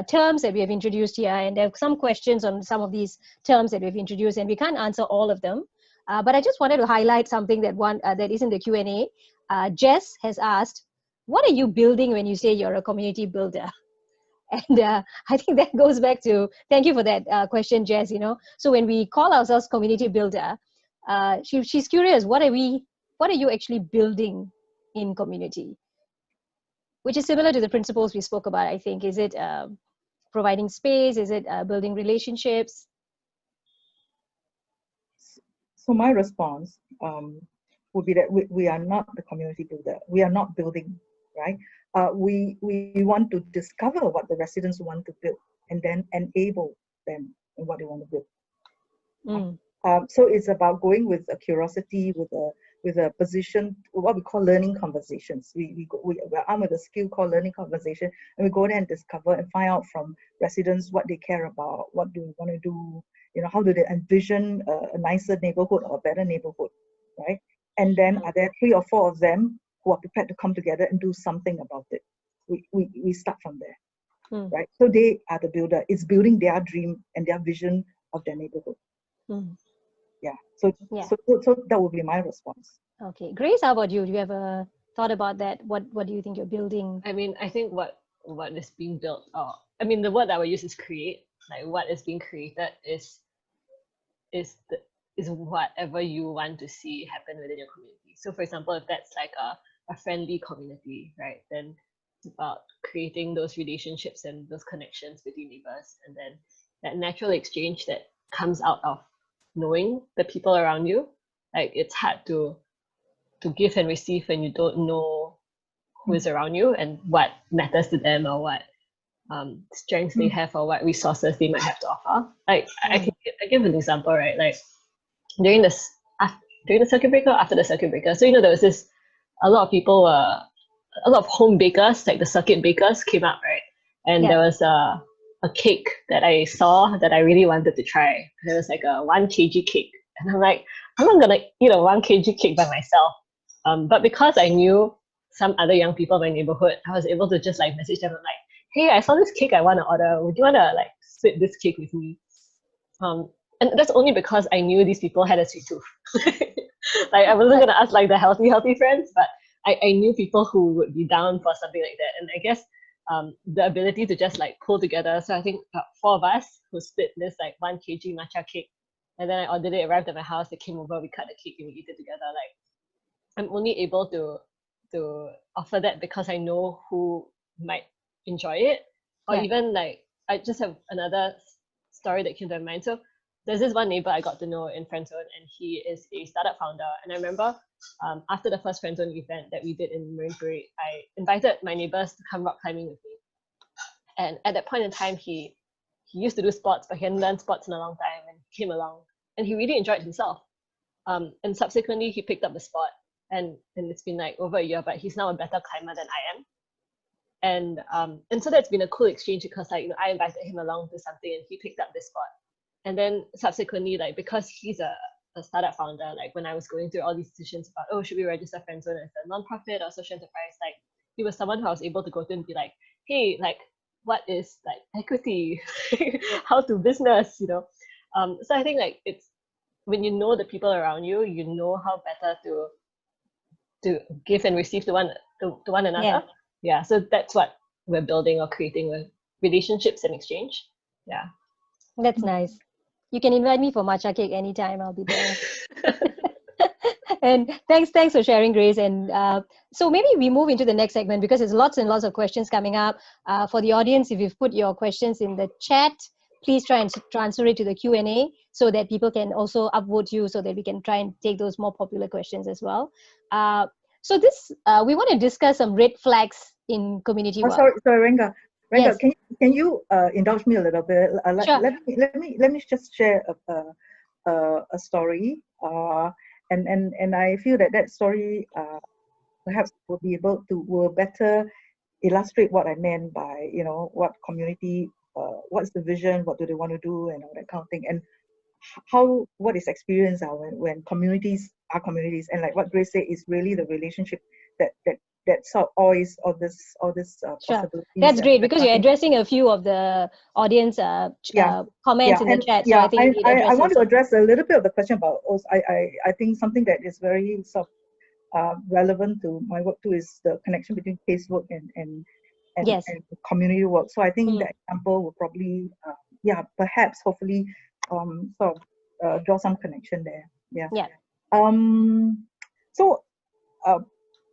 terms that we have introduced here, and there are some questions on some of these terms that we've introduced, and we can't answer all of them. But I just wanted to highlight something that that is in the Q&A. Jess has asked, what are you building when you say you're a community builder? And I think that goes back to, thank you for that question, Jess. You know, so when we call ourselves community builder, she's curious, what are you actually building in community? Which is similar to the principles we spoke about, I think. Is it providing space? Is it building relationships? So my response would be that we are not the community builder. We are not building, right? We want to discover what the residents want to build and then enable them in what they want to build. So it's about going with a curiosity, with a position, what we call learning conversations. We're armed with a skill called learning conversation, and we go there and discover and find out from residents what they care about, what do we want to do, you know, how do they envision a nicer neighborhood or a better neighborhood, right? And then are there 3 or 4 of them who are prepared to come together and do something about it? We start from there, right? So they are the builder. It's building their dream and their vision of their neighborhood. Yeah. So that would be my response. Okay, Grace, how about you? Do you have a thought about that? What do you think you're building? I mean, I think what is being built, I mean, the word that I would use is create. Like what is being created is whatever you want to see happen within your community. So for example, if that's like a friendly community, right, then it's about creating those relationships and those connections between neighbors, and then that natural exchange that comes out of knowing the people around you. Like it's hard to give and receive when you don't know who is around you and what matters to them, or what strengths they have, or what resources they might have to offer. Like I give an example, right? Like during the circuit breaker, after the circuit breaker. So, you know, there was a lot of home bakers, like the circuit bakers came up, right? And there was a cake that I saw that I really wanted to try. There was like a 1 kg cake. And I'm like, I'm not gonna eat a 1 kg cake by myself. But because I knew some other young people in my neighborhood, I was able to just like message them. I'm like, hey, I saw this cake I want to order. Would you want to like split this cake with me? And that's only because I knew these people had a sweet tooth. Like I wasn't gonna ask like the healthy friends, but I knew people who would be down for something like that. And I guess the ability to just like pull together. So I think 4 of us who split this like 1 kg matcha cake, and then I ordered it, arrived at my house, they came over, we cut the cake and we eat it together. Like I'm only able to offer that because I know who might enjoy it. Or even like I just have another story that came to my mind. So there's this one neighbor I got to know in Friendzone, and he is a startup founder. And I remember after the first friend zone event that we did in Marine Parade, I invited my neighbors to come rock climbing with me. And at that point in time, he used to do sports, but he hadn't done sports in a long time, and he came along, and he really enjoyed himself. And subsequently, he picked up the sport, and it's been like over a year, but he's now a better climber than I am. And so that's been a cool exchange because, like, I invited him along to something, and he picked up this sport. And then subsequently, like, because he's a startup founder, like when I was going through all these decisions about, oh, should we register Friendzone as a nonprofit or social enterprise, like he was someone who I was able to go to and be like, hey, like, what is like equity, how to business, So I think like it's when you know the people around you, you know how better to give and receive to one another. Yeah. So that's what we're building or creating with relationships and exchange. Yeah. That's nice. You can invite me for matcha cake anytime. I'll be there. And thanks for sharing, Grace. And so maybe we move into the next segment because there's lots and lots of questions coming up. For the audience, if you've put your questions in the chat, please try and transfer it to the Q&A so that people can also upvote you so that we can try and take those more popular questions as well. So this, we want to discuss some red flags in community work. Sorry, Renga. Yes. Can you indulge me a little bit? Sure. Let me just share a story. And I feel that story perhaps will better illustrate what I meant by what community, what's the vision, what do they want to do, and all that kind of thing, and what is experience when communities are communities, and like what Grace said is really the relationship that sort of always all this possibilities. That's great because you're addressing a few of the audience comments in the chat. So I think I want to address a little bit of the question about also, I think something that is very sort of relevant to my work too is the connection between casework and community work. So I think that example will probably perhaps hopefully sort of draw some connection there. So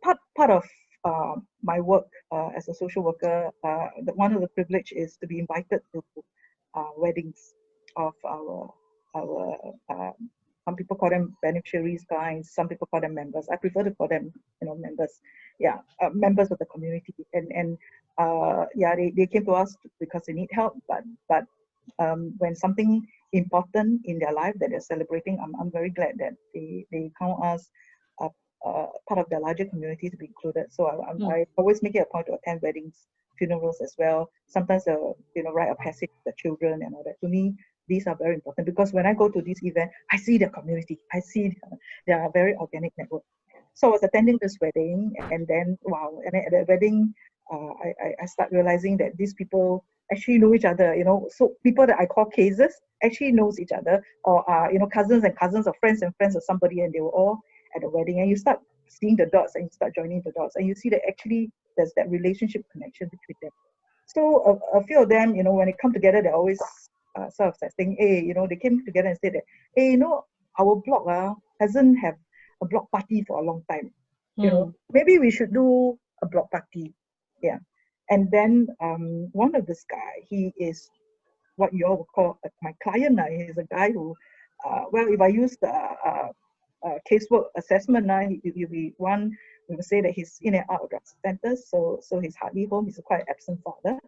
part of my work as a social worker, one of the privilege is to be invited to weddings of our some people call them beneficiaries, clients, some people call them members. I prefer to call them members. Members of the community, and they came to us because they need help, but when something important in their life that they're celebrating, I'm very glad that they count us part of their larger community to be included. So I always make it a point to attend weddings, funerals as well. Sometimes write a passage to the children and all that. To me, these are very important because when I go to this event, I see the community. I see their very organic network. So I was attending this wedding, and then and then at the wedding, I start realizing that these people actually know each other. So people that I call cases actually knows each other, or are cousins and cousins of friends and friends of somebody, and they were all at the wedding, and you start seeing the dots and you start joining the dots, and you see that actually there's that relationship connection between them. So a few of them, when they come together, they're always sort of saying, hey, they came together and said that, hey, our block hasn't had a block party for a long time. Maybe we should do a block party. Yeah. And then one of this guy, he is what you all would call my client. He's a guy who, if I use the casework assessment, he'll be one. We will say that he's in and out of drug centers, so he's hardly home. He's a quite absent father.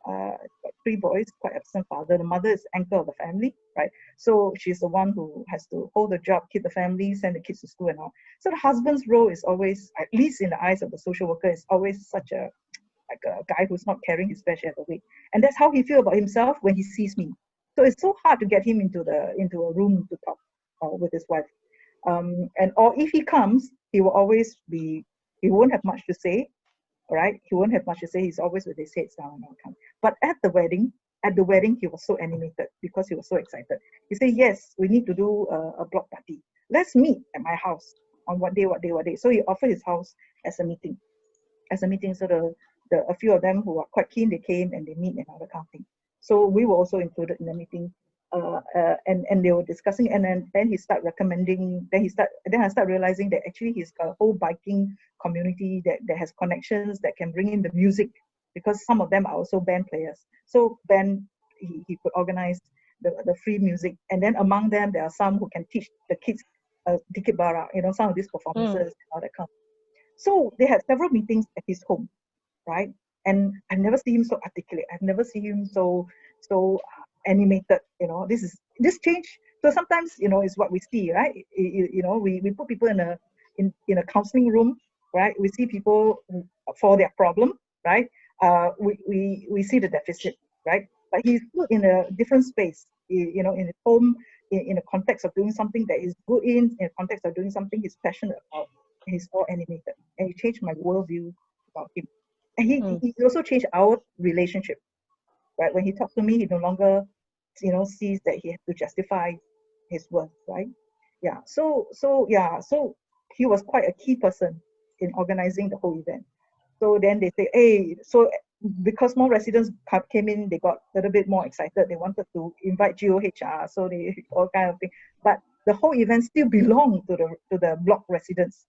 Got 3 boys, quite absent father. The mother is anchor of the family, right? So she's the one who has to hold the job, keep the family, send the kids to school and all. So the husband's role is always, at least in the eyes of the social worker, is always such a guy who's not carrying his fair share of the weight. And that's how he feels about himself when he sees me. So it's so hard to get him into a room to talk with his wife. Or if he comes, he will always he won't have much to say, right? He won't have much to say. He's always with his head down and all that. But at the wedding, he was so animated because he was so excited. He said, yes, we need to do a block party. Let's meet at my house on what day. So he offered his house as a meeting. So a few of them who are quite keen, they came and they meet and all that kind of thing. So we were also included in the meeting. And they were discussing, and then he started recommending. Then I started realizing that actually he's got a whole biking community that has connections that can bring in the music, because some of them are also band players. So band, he could organize the free music, and then among them there are some who can teach the kids Dikit Barak, some of these performances and all that kind of. So they had several meetings at his home, right? And I've never seen him so articulate. I've never seen him so animated. This change. So sometimes is what we see, right? We put people in a counseling room, right? We see people for their problem, right? We see the deficit, right? But he's put in a different space, in his home, in a context of doing something that is good in a context of doing something he's passionate about. He's all animated, and he changed my worldview about him. And he also changed our relationship, right? When he talks to me, he no longer, sees that he has to justify his worth, right? Yeah. So he was quite a key person in organizing the whole event. So then they say, hey, so because more residents came in, they got a little bit more excited. They wanted to invite GOHR, so they all kind of thing. But the whole event still belonged to the block residents,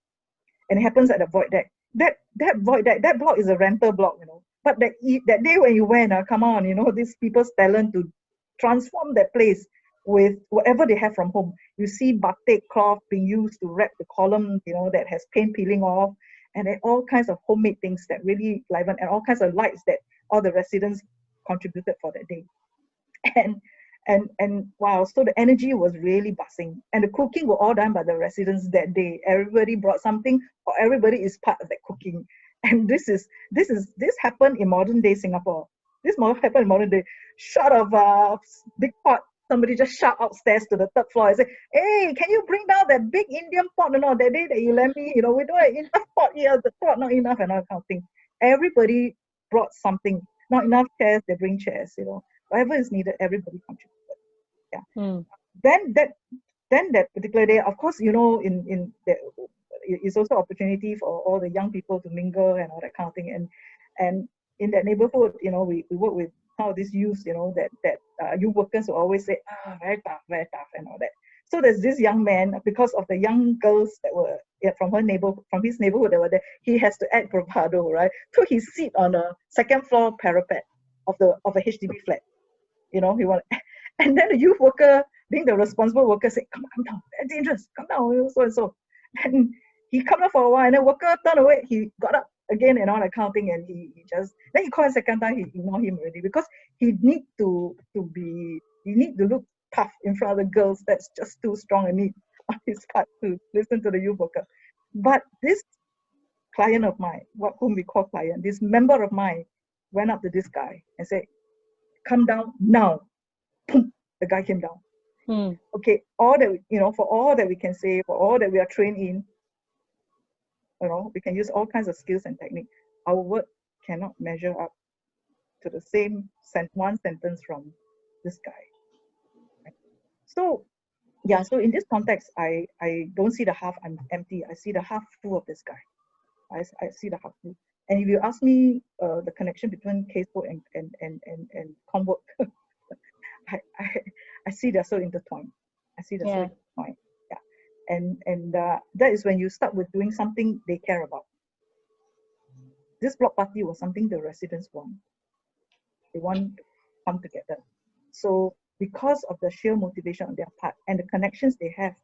and it happens at the void deck. That void deck, that block is a rental block, But that day when you went, come on, these people's talent to transform that place with whatever they have from home. You see batik cloth being used to wrap the column, that has paint peeling off, and all kinds of homemade things that really liven, and all kinds of lights that all the residents contributed for that day. And wow, so the energy was really buzzing, and the cooking were all done by the residents that day. Everybody brought something, or everybody is part of that cooking. And this happened in modern day Singapore. This happened in modern day. Shot of big pot. Somebody just shout upstairs to the third floor and say, hey, can you bring down that big Indian pot? No, that day that you lent me, we don't have enough pot here, the pot not enough, and all that kind of thing. Everybody brought something. Not enough chairs, they bring chairs, whatever is needed, everybody contributed. Yeah. Then that particular day, of course, it's also opportunity for all the young people to mingle and all that kind of thing. And in that neighborhood, we work with some of these youths, that youth workers will always say, very tough, and all that. So there's this young man, because of the young girls that were from his neighborhood that were there, he has to act bravado, right? So he sit on a second floor parapet of a HDB flat. He want, and then the youth worker, being the responsible worker, said, come down, that's dangerous, come down, so and so. And he come down for a while, and the worker turned away, he got up again and all that kind of thing, and he just, then he called a second time, he ignored him already, because he need to look tough in front of the girls. That's just too strong a need on his part to listen to the youth worker. But this client of mine, whom we call client, this member of mine went up to this guy and said, come down now. Boom, the guy came down. Okay, all that, for all that we can say, for all that we are trained in, we can use all kinds of skills and technique. Our word cannot measure up to the same one sentence from this guy. Right? So, yeah, so in this context, I don't see the half empty. I see the half full of this guy. I see the half full. And if you ask me the connection between casework and comwork, I see they're so intertwined. So intertwined. Yeah. And that is when you start with doing something they care about. This block party was something the residents want. They want to come together. So because of the sheer motivation on their part and the connections they have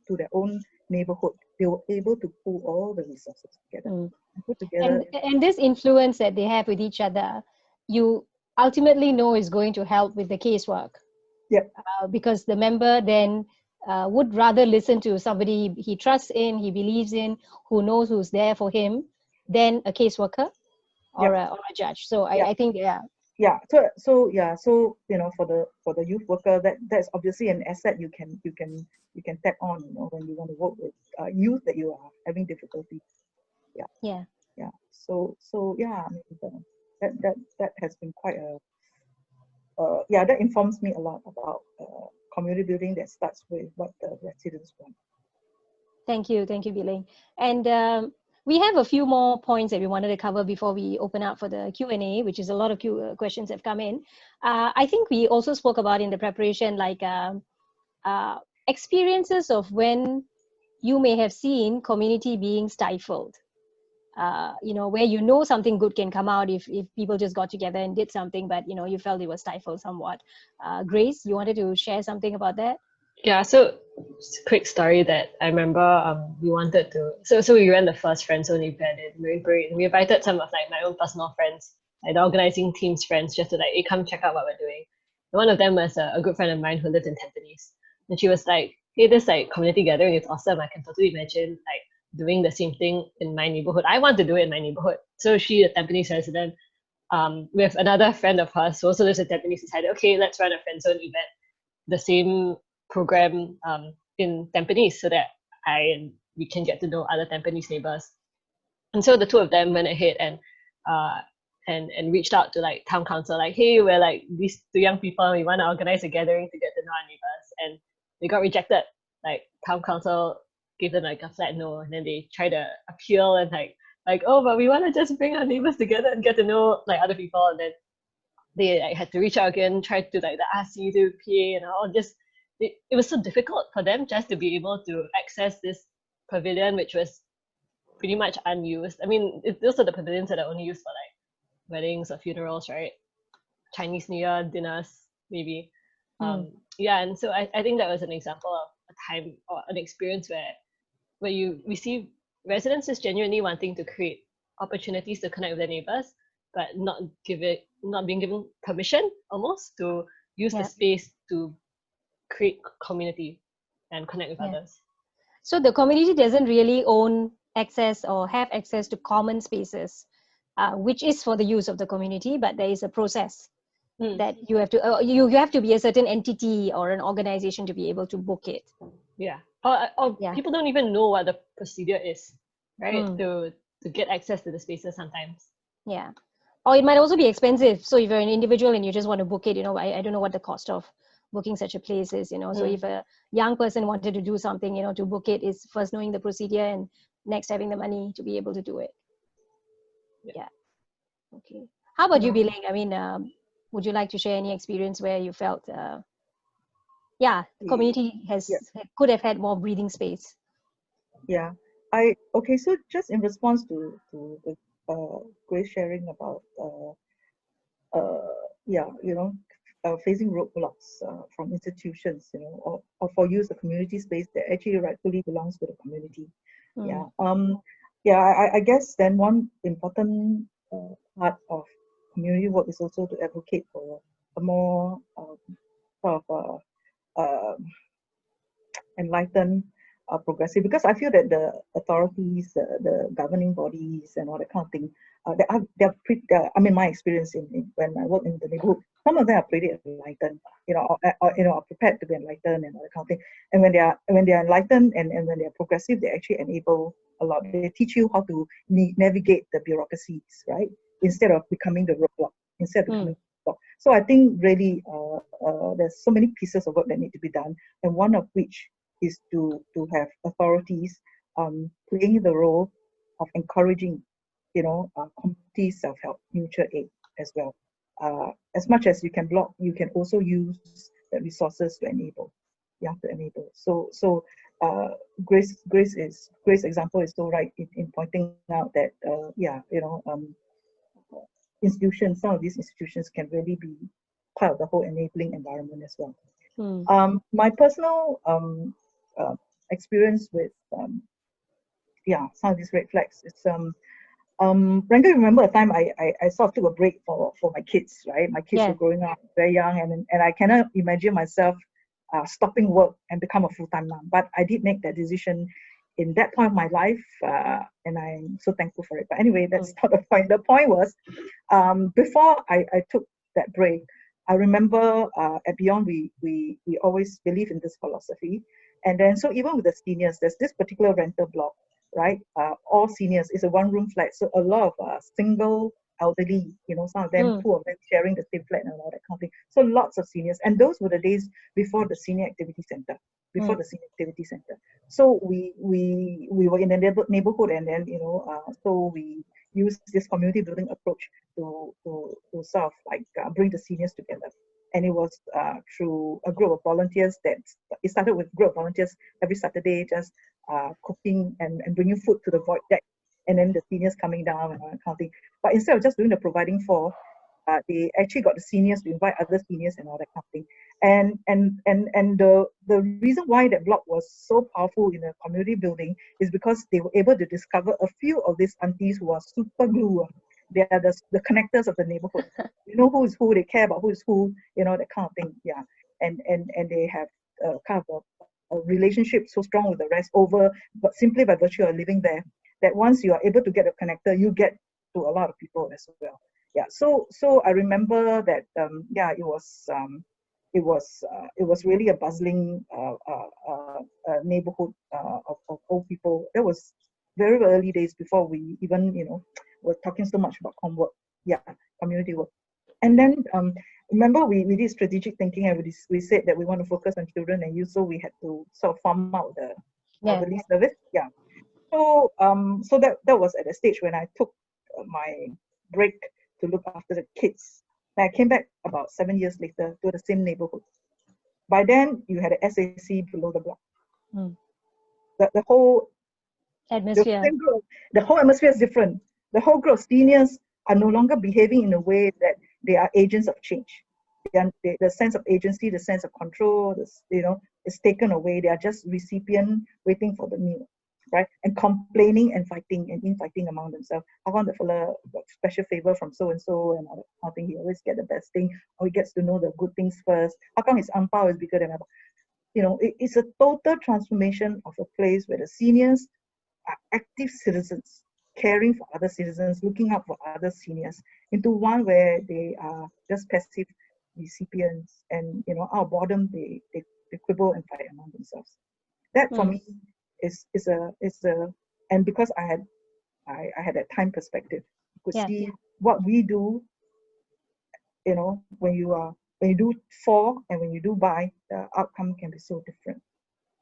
to their own neighborhood, they were able to pull all the resources together. And put together. And this influence that they have with each other, you ultimately know is going to help with the casework. Yep. Because the member then would rather listen to somebody he trusts in, he believes in, who knows who's there for him, than a caseworker or a judge. So I think Yeah. So for the youth worker, that's obviously an asset you can tap on, when you want to work with youth that you are having difficulty. Yeah. So yeah, that has been quite that informs me a lot about community building that starts with what the residents want. Thank you, Biling. And we have a few more points that we wanted to cover before we open up for the Q&A, which is a lot of questions have come in. I think we also spoke about in the preparation, like experiences of when you may have seen community being stifled. Where something good can come out if people just got together and did something, but you felt it was stifled somewhat. Grace, you wanted to share something about that? Yeah, so quick story that I remember we wanted to so we ran the first friend zone event in Marine Parade, and we invited some of like my own personal friends, like the organizing team's friends, just to like, hey, come check out what we're doing. And one of them was a good friend of mine who lived in Tampines. And she was like, hey, this like community gathering is awesome. I can totally imagine like doing the same thing in my neighborhood. I want to do it in my neighborhood. So she, a Tampines resident, with another friend of hers who also lives in Tampines, decided, okay, let's run a friend zone event, the same program in Tampines, so that I and we can get to know other Tampines neighbors. And so the two of them went ahead uh, and reached out to like town council, like, hey, we're like these two young people, we want to organize a gathering to get to know our neighbors, and they got rejected. Like town council gave them like a flat no, and then they try to appeal and like, oh, but we want to just bring our neighbors together and get to know like other people, and then they like had to reach out again, try to like the RC to PA and all. Just it was so difficult for them just to be able to access this pavilion, which was pretty much unused. I mean, those are the pavilions that are only used for like weddings or funerals, right? Chinese New Year dinners, maybe. Yeah, and so I think that was an example of a time or an experience where you receive residents just genuinely wanting to create opportunities to connect with their neighbors, but not being given permission almost to use the Yeah. space to create community and connect with Yeah. others. So the community doesn't really own access or have access to common spaces, which is for the use of the community, but there is a process that you have to you have to be a certain entity or an organization to be able to book it. Yeah. Or Yeah. people don't even know what the procedure is, right? Mm. To get access to the spaces sometimes. Yeah. Or it might also be expensive. So if you're an individual and you just want to book it, I don't know what the cost of booking such a place is, So if a young person wanted to do something, to book it is first knowing the procedure and next having the money to be able to do it. Yeah. Okay. How about you, Yeah. Biling? I mean, would you like to share any experience where you felt, the community Yeah. could have had more breathing space? Yeah. Okay. So just in response to the Grace sharing about yeah, facing roadblocks from institutions, or for use of community space that actually rightfully belongs to the community. Yeah. Mm. Yeah. I guess then one important part of community work is also to advocate for a more sort of enlightened, progressive. Because I feel that the authorities, the governing bodies, and all that kind of thing, they're pretty. I mean, my experience when I work in the neighborhood, some of them are pretty enlightened, are prepared to be enlightened and all that kind of thing. And when they are enlightened and when they are progressive, they actually enable a lot. They teach you how to navigate the bureaucracies, right? Instead of becoming the roadblock. Instead of becoming so I think really there's so many pieces of work that need to be done, and one of which is to have authorities playing the role of encouraging, community self-help, mutual aid as well. As much as you can block, you can also use the resources to enable. Yeah, to enable. So uh, Grace example is so right in pointing out that institutions, some of these institutions can really be part of the whole enabling environment as well. Mm. My personal uh, experience with some of these red flags is Ranka, remember a time I sort of took a break for my kids, right? My kids were Yeah. growing up very young, and I cannot imagine myself stopping work and become a full-time mom. But I did make that decision in that point of my life, and I'm so thankful for it. But anyway, that's not the point. The point was, before I took that break, I remember at Beyond we always believe in this philosophy, and then so even with the seniors, there's this particular rental block, right? All seniors. It's a one-room flat, so a lot of single elderly, some of them, two of them sharing the same flat and all that kind of thing. So lots of seniors, and those were the days before the senior activity center. So we were in the neighborhood, and then so we used this community building approach to sort of like bring the seniors together. And it was through a group of volunteers that it started with a group of volunteers every Saturday, just cooking and bringing food to the void deck, and then the seniors coming down and all that kind of thing. But instead of just doing the providing for, they actually got the seniors to invite other seniors and all that kind of thing. And the reason why that block was so powerful in a community building is because they were able to discover a few of these aunties who are super glue. They are the connectors of the neighborhood. You know who is who, they care about who is who, that kind of thing. Yeah. And they have kind of a relationship so strong with the rest but simply by virtue of living there, that once you are able to get a connector, you get to a lot of people as well. Yeah, so I remember that it was really a bustling neighborhood of old people. That was very early days before we even were talking so much about homework. Yeah, community work. And then remember we did strategic thinking, and we said that we want to focus on children and youth, so we had to sort of farm out the elderly service. Yeah. So that was at a stage when I took my break to look after the kids. And I came back about 7 years later to the same neighborhood. By then, you had a SAC below the block. The whole atmosphere. The whole atmosphere is different. The whole group of seniors are no longer behaving in a way that they are agents of change. The sense of agency, the sense of control, is taken away. They are just recipient waiting for the meal, right? And complaining and fighting and infighting among themselves. How come the fella got special favor from so and so, and I think he always get the best thing, or he gets to know the good things first. How come his ampao is bigger than ever? It's a total transformation of a place where the seniors are active citizens, caring for other citizens, looking out for other seniors, into one where they are just passive recipients, and out of boredom they quibble and fight among themselves. That for me is a and because I had that time perspective, could see what we do. When you do for and when you do by, the outcome can be so different.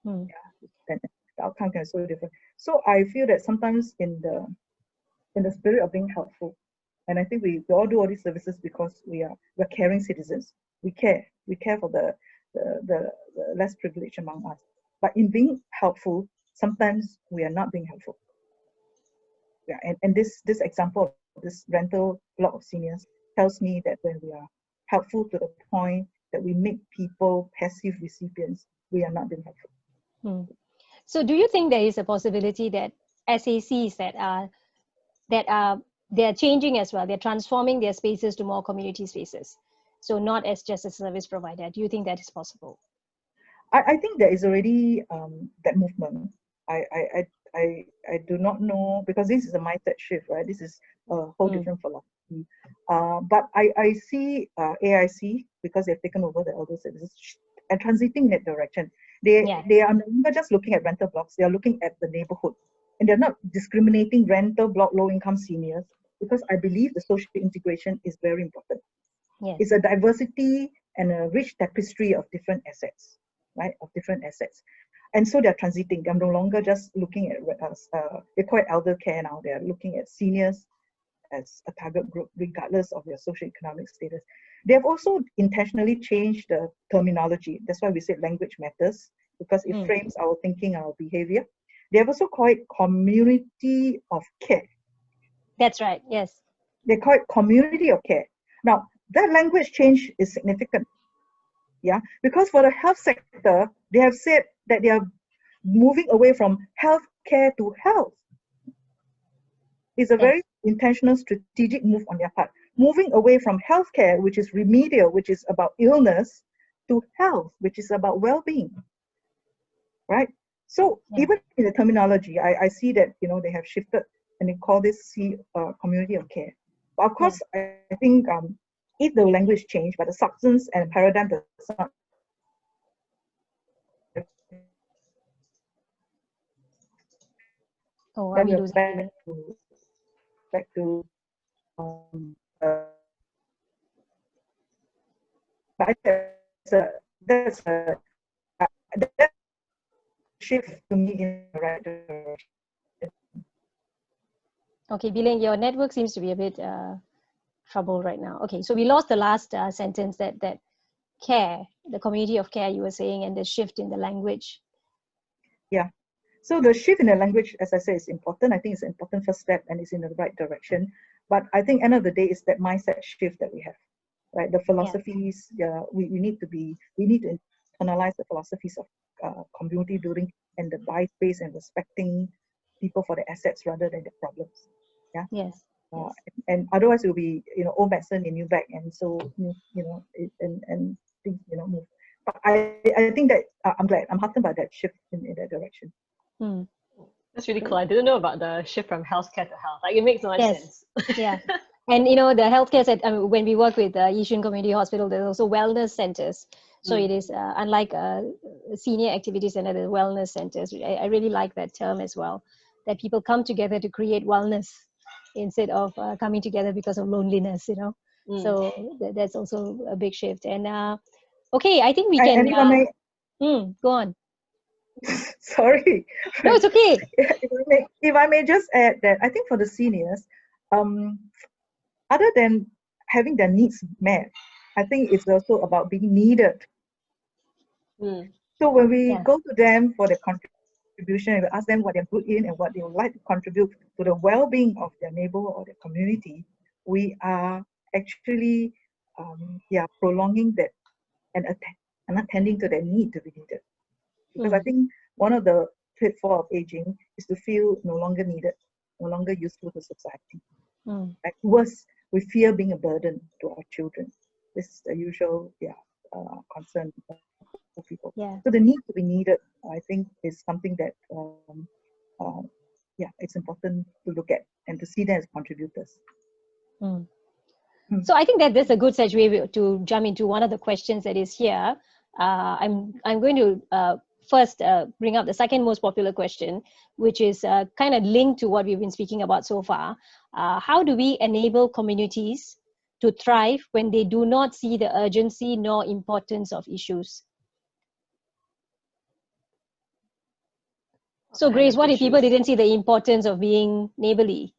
Yeah, the outcome can be so different. So I feel that sometimes in the spirit of being helpful, and I think we all do all these services because we're caring citizens. We care for the less privileged among us. But in being helpful, sometimes we are not being helpful. Yeah, and this example of this rental block of seniors tells me that when we are helpful to the point that we make people passive recipients, we are not being helpful. So do you think there is a possibility that SACs they're changing as well, they're transforming their spaces to more community spaces, so not as just a service provider? Do you think that is possible? I think there is already that movement. I do not know, because this is a mindset shift, right? This is a whole different philosophy. But I see AIC, because they've taken over the elder services, and transiting in that direction. They are no longer just looking at rental blocks, they are looking at the neighborhood. And they're not discriminating rental block low-income seniors, because I believe the social integration is very important. It's a diversity and a rich tapestry of different assets, right? Of different assets. And so they're transiting. They're no longer just looking at, they call it elder care now. They're looking at seniors as a target group, regardless of their socioeconomic status. They have also intentionally changed the terminology. That's why we say language matters, because it frames our thinking, our behavior. They have also called it community of care. That's right, yes. They call it community of care. Now, that language change is significant. Yeah, because for the health sector, they have said that they are moving away from health care to health. It's a very intentional, strategic move on their part. Moving away from healthcare, which is remedial, which is about illness, to health, which is about well-being. Right? So even in the terminology, I see that they have shifted, and they call this community of care. But of course, I think if the language changed, but the substance and paradigm does not. Oh, are we losing back to but that's a shift to me in the right direction. Okay, Biling, your network seems to be a bit trouble right now. Okay, so we lost the last sentence, that care, the community of care you were saying, and the shift in the language. Yeah. So the shift in the language, as I say, is important. I think it's an important first step, and it's in the right direction. but I think end of the day is that mindset shift that we have, right? The philosophies, we need to internalize the philosophies of community building and the buy space and respecting people for their assets rather than their problems. Yeah. Yes. And otherwise it will be, old medicine in new bag, and so and things move. But I think that I'm glad, I'm heartened by that shift in that direction. That's really cool. I didn't know about the shift from healthcare to health. Like, it makes so much sense. Yeah. And the healthcare when we work with Yishun Community Hospital, there's also wellness centers. So it is unlike senior activity center, the wellness centers. I really like that term as well, that people come together to create wellness instead of coming together because of loneliness, So that's also a big shift. And okay, I think we can. And if I may, go on. Sorry. No, it's okay. If I may just add that I think for the seniors, other than having their needs met, I think it's also about being needed. So when we go to them for the contribution, and we ask them what they're good in and what they would like to contribute to the well-being of their neighbor or their community, we are actually prolonging that and attending to their need to be needed. Because I think one of the pitfalls of aging is to feel no longer needed, no longer useful to society. Like, worse, we fear being a burden to our children. This is the usual concern for people. So the need to be needed, I think, is something that it's important to look at and to see them as contributors. So I think that that's a good segue to jump into one of the questions that is here. I'm going to first bring up the second most popular question, which is kind of linked to what we've been speaking about so far. How do we enable communities to thrive when they do not see the urgency nor importance of issues? So Grace, what if people didn't see the importance of being neighborly?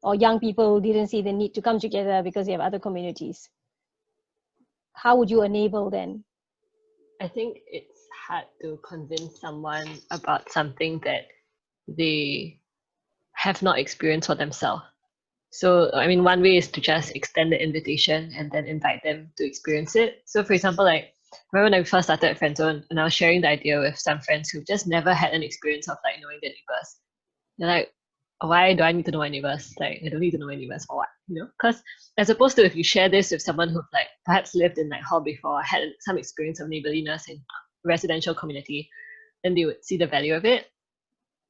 Or young people didn't see the need to come together because they have other communities? How would you enable then? I think it's hard to convince someone about something that they have not experienced for themselves. So, I mean, one way is to just extend the invitation and then invite them to experience it. So, for example, like, remember when I first started at Friendzone and I was sharing the idea with some friends who just never had an experience of like knowing their neighbors. They're like, why do I need to know my neighbors? Like, I don't need to know my neighbors for what, Because as opposed to if you share this with someone who like perhaps lived in like hall before, had some experience of neighborliness in residential community, then they would see the value of it.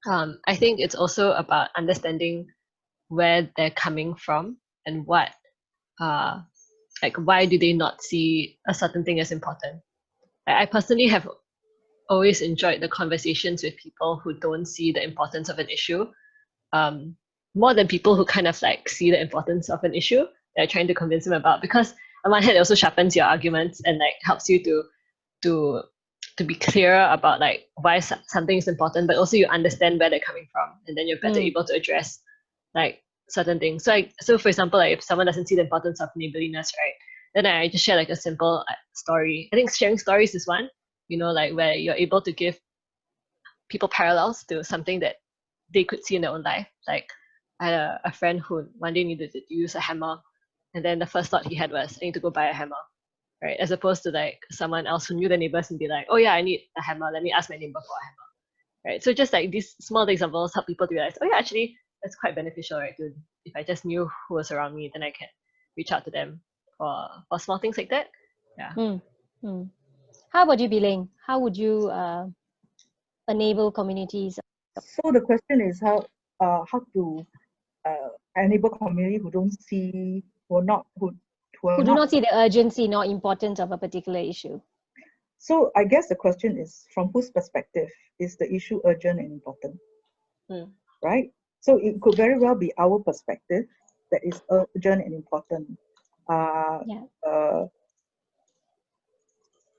I think it's also about understanding where they're coming from and what, like, why do they not see a certain thing as important? I personally have always enjoyed the conversations with people who don't see the importance of an issue, more than people who kind of like see the importance of an issue they're trying to convince them about, because on one hand it also sharpens your arguments and like helps you to be clearer about like why something is important, but also you understand where they're coming from, and then you're better able to address like certain things. So for example, like if someone doesn't see the importance of neighborliness, right, then I just share like a simple story. I think sharing stories is one, like where you're able to give people parallels to something that they could see in their own life. Like, I had a friend who one day needed to use a hammer, and then the first thought he had was, I need to go buy a hammer, right? As opposed to like someone else who knew the neighbors and be like, oh yeah, I need a hammer, let me ask my neighbor for a hammer, right? So just like these small examples help people to realize, oh yeah, actually that's quite beneficial, right? If I just knew who was around me, then I can reach out to them for small things like that. Yeah. How about you, Biling? How would you enable communities? So the question is how to enable community who don't see, who do not see the urgency nor importance of a particular issue. So I guess the question is, from whose perspective is the issue urgent and important? Right? So it could very well be our perspective that is urgent and important.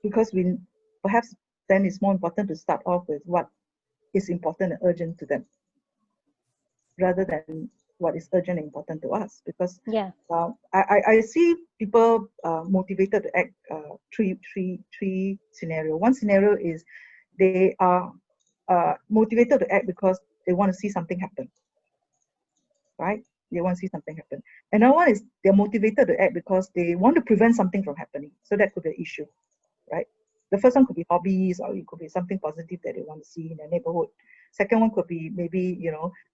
Because we perhaps then it's more important to start off with what is important and urgent to them, rather than what is urgent and important to us. Because I see people motivated to act three scenario. One scenario is they are motivated to act because they want to see something happen, right? They want to see something happen. Another one is they're motivated to act because they want to prevent something from happening. So that could be an issue, right? The first one could be hobbies, or it could be something positive that they want to see in their neighborhood. Second one could be maybe,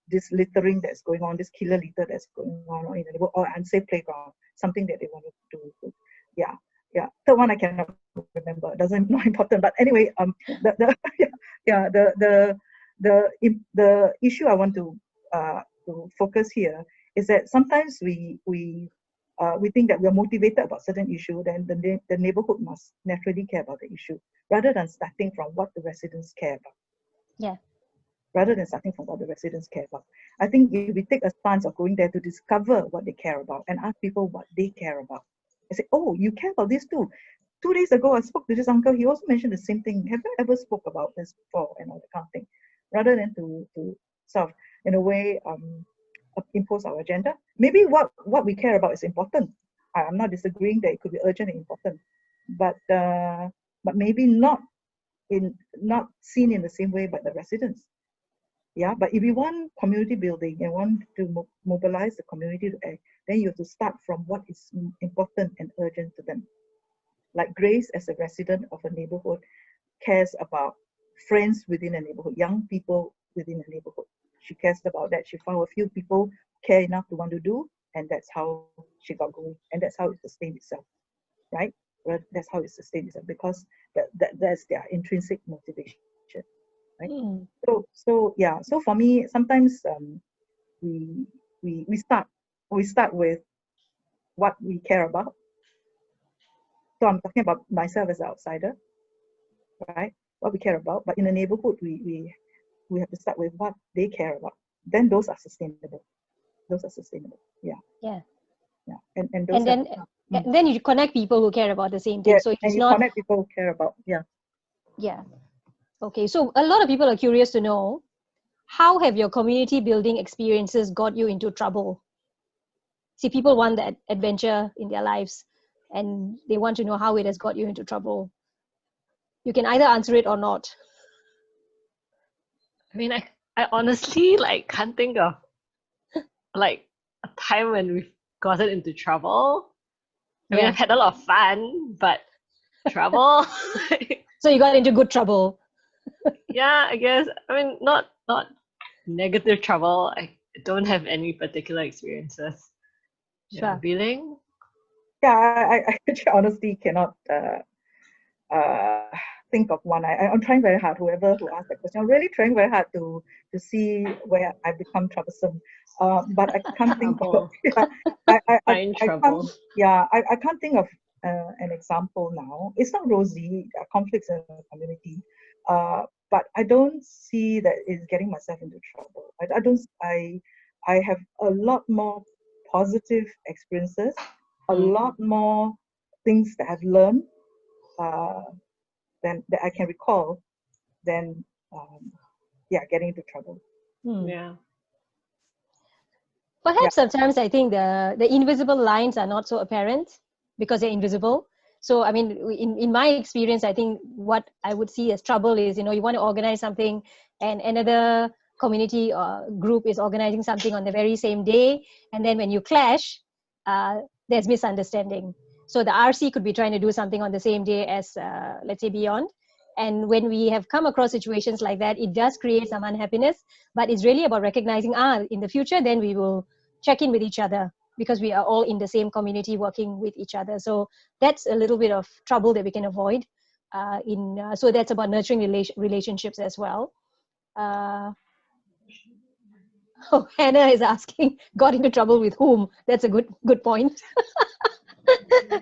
this littering that's going on, this killer litter that's going on in the neighborhood, or unsafe playground, something that they want to do. Yeah, yeah. Third one I cannot remember. Doesn't not important. But anyway, the issue I want to focus here is that sometimes we think that we are motivated about certain issue, then the neighborhood must naturally care about the issue, rather than starting from what the residents care about. Yeah. Rather than starting from what the residents care about. I think if we take a stance of going there to discover what they care about and ask people what they care about. I say, oh, you care about this too. 2 days ago, I spoke to this uncle. He also mentioned the same thing. Have you ever spoke about this before? And all that kind of thing. Rather than to sort of, in a way, impose our agenda. Maybe what we care about is important. I'm not disagreeing that it could be urgent and important, but maybe not seen in the same way by the residents. Yeah, but if you want community building and want to mobilize the community to act, then you have to start from what is important and urgent to them. Like Grace, as a resident of a neighborhood, cares about friends within a neighborhood, young people within a neighborhood. She cares about that. She found a few people care enough to want to do, and that's how she got going, and that's how it sustained itself, right? Well, that's how it sustained itself, because that's their intrinsic motivation, right? So for me, sometimes we start with what we care about. So I'm talking about myself as an outsider, right? What we care about, but in the neighborhood, we have to start with what they care about. Then those are sustainable. Those are sustainable. Yeah. Yeah. Yeah. And those and then you connect people who care about the same thing. Yeah, So and it's you not. connect people who care about. Yeah. Yeah. Okay. So a lot of people are curious to know, how have your community building experiences got you into trouble? See, people want that adventure in their lives, and they want to know how it has got you into trouble. You can either answer it or not. I mean, I honestly can't think of like a time when we've gotten into trouble. I mean, Yeah. I've had a lot of fun, but trouble. So you got into good trouble. Yeah, I guess. I mean, not negative trouble. I don't have any particular experiences. Yeah, Sure. Biling? Yeah, I actually honestly cannot think of one. I'm trying very hard. Whoever who asked that question, I'm really trying very hard to see where I become troublesome. But I can't think of. Yeah, Find I can't. trouble. Yeah, I can't think of an example now. It's not rosy. There are conflicts in the community, but I don't see that it's getting myself into trouble. I don't. I have a lot more positive experiences, a lot more things that I've learned than that I can recall than getting into trouble. Yeah. Perhaps sometimes I think the invisible lines are not so apparent because they're invisible. So I mean, in my experience, I think what I would see as trouble is, you want to organize something, and another community or group is organizing something on the very same day, and then when you clash, there's misunderstanding. So the RC could be trying to do something on the same day as, let's say, Beyond. And when we have come across situations like that, it does create some unhappiness, but it's really about recognizing, in the future, then we will check in with each other, because we are all in the same community working with each other. So that's a little bit of trouble that we can avoid. So that's about nurturing relationships as well. Hannah is asking, got into trouble with whom? That's a good point.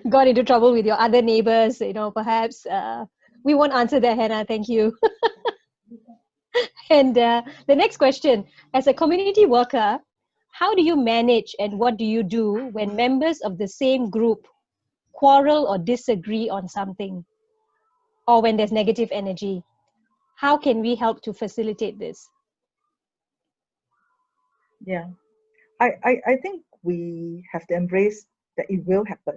Got into trouble with your other neighbors, perhaps. We won't answer that, Hannah. Thank you. And the next question, as a community worker, how do you manage and what do you do when members of the same group quarrel or disagree on something, or when there's negative energy? How can we help to facilitate this? Yeah, I think we have to embrace that it will happen.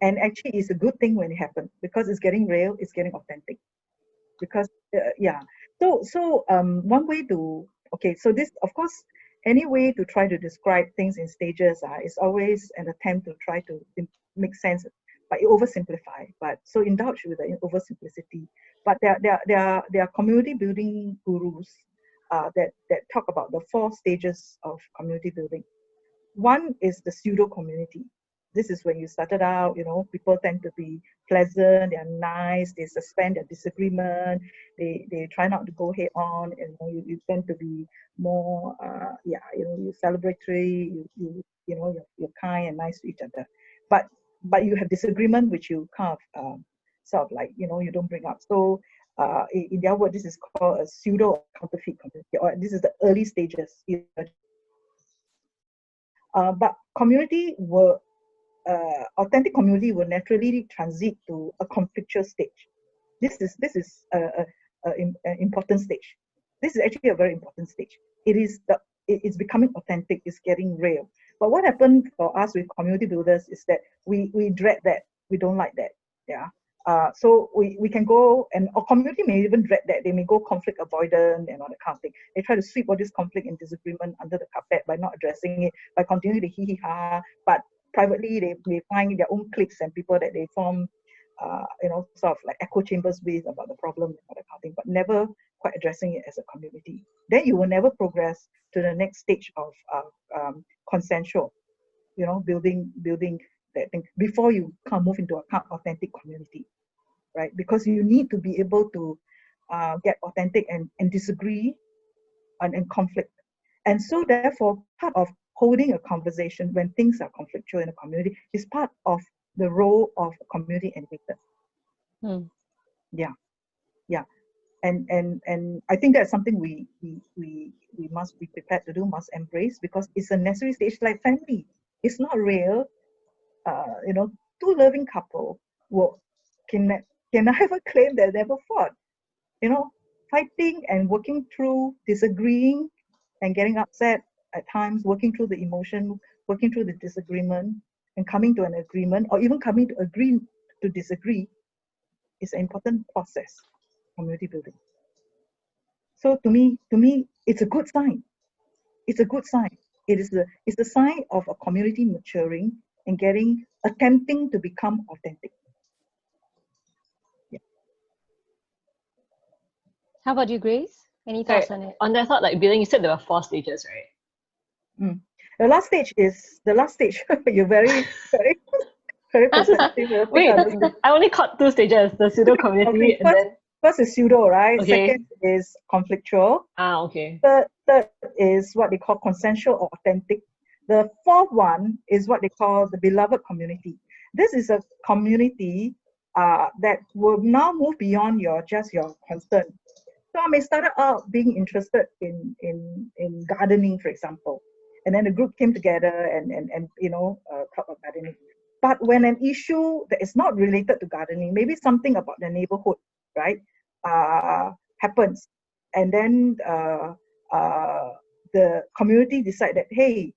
And actually, it's a good thing when it happens, because it's getting real, it's getting authentic. Because, so one way to, okay, so this, of course, any way to try to describe things in stages is always an attempt to try to make sense, but oversimplify. But so indulge with the oversimplicity. But there are community building gurus that talk about the 4 stages of community building. One is the pseudo community. This is when you started out, people tend to be pleasant, they're nice, they suspend their disagreement, they try not to go head on, and you tend to be more, you're celebratory, you're kind and nice to each other. But you have disagreement, which you kind of sort of like, you don't bring up. So in their word, this is called a pseudo counterfeit community, or this is the early stages. But community will authentic community will naturally transit to a conflictual stage. This is an important stage. This is actually a very important stage. It's becoming authentic. It's getting real. But what happened for us with community builders is that we dread that. We don't like that. Yeah. So we can go, and our community may even dread that. They may go conflict avoidant and all that kind of thing. They try to sweep all this conflict and disagreement under the carpet by not addressing it, by continuing to hee-hee-ha. But privately, they find their own cliques and people that they form, sort of like echo chambers with about the problem and all that kind of thing, but never quite addressing it as a community. Then you will never progress to the next stage of consensual, building that thing before you can move into a authentic community, right? Because you need to be able to get authentic and disagree and conflict. And so therefore, part of holding a conversation when things are conflictual in a community is part of the role of a community animator. Yeah. And I think that's something we must be prepared to do, must embrace, because it's a necessary stage, like family. It's not real. Two loving couple can ever claim they never fought. Fighting and working through disagreeing and getting upset at times, working through the emotion, working through the disagreement, and coming to an agreement, or even coming to agree to disagree, is an important process, community building. So to me, it's a good sign. It's a good sign. It's the sign of a community maturing and attempting to become authentic. Yeah. How about you, Grace? Any thoughts on it? On that thought, like Billing, you said there were 4 stages, right? The last stage. You're very, very, very perceptive. Wait, I only caught 2 stages: the pseudo community, and then first is pseudo, right? Okay. Second is conflictual. Okay. Third is what they call consensual or authentic. The 4th one is what they call the beloved community. This is a community that will now move beyond your concern. So I may start out being interested in gardening, for example, and then the group came together and talk about gardening. But when an issue that is not related to gardening, maybe something about the neighborhood, right, happens, and then the community decide that, hey,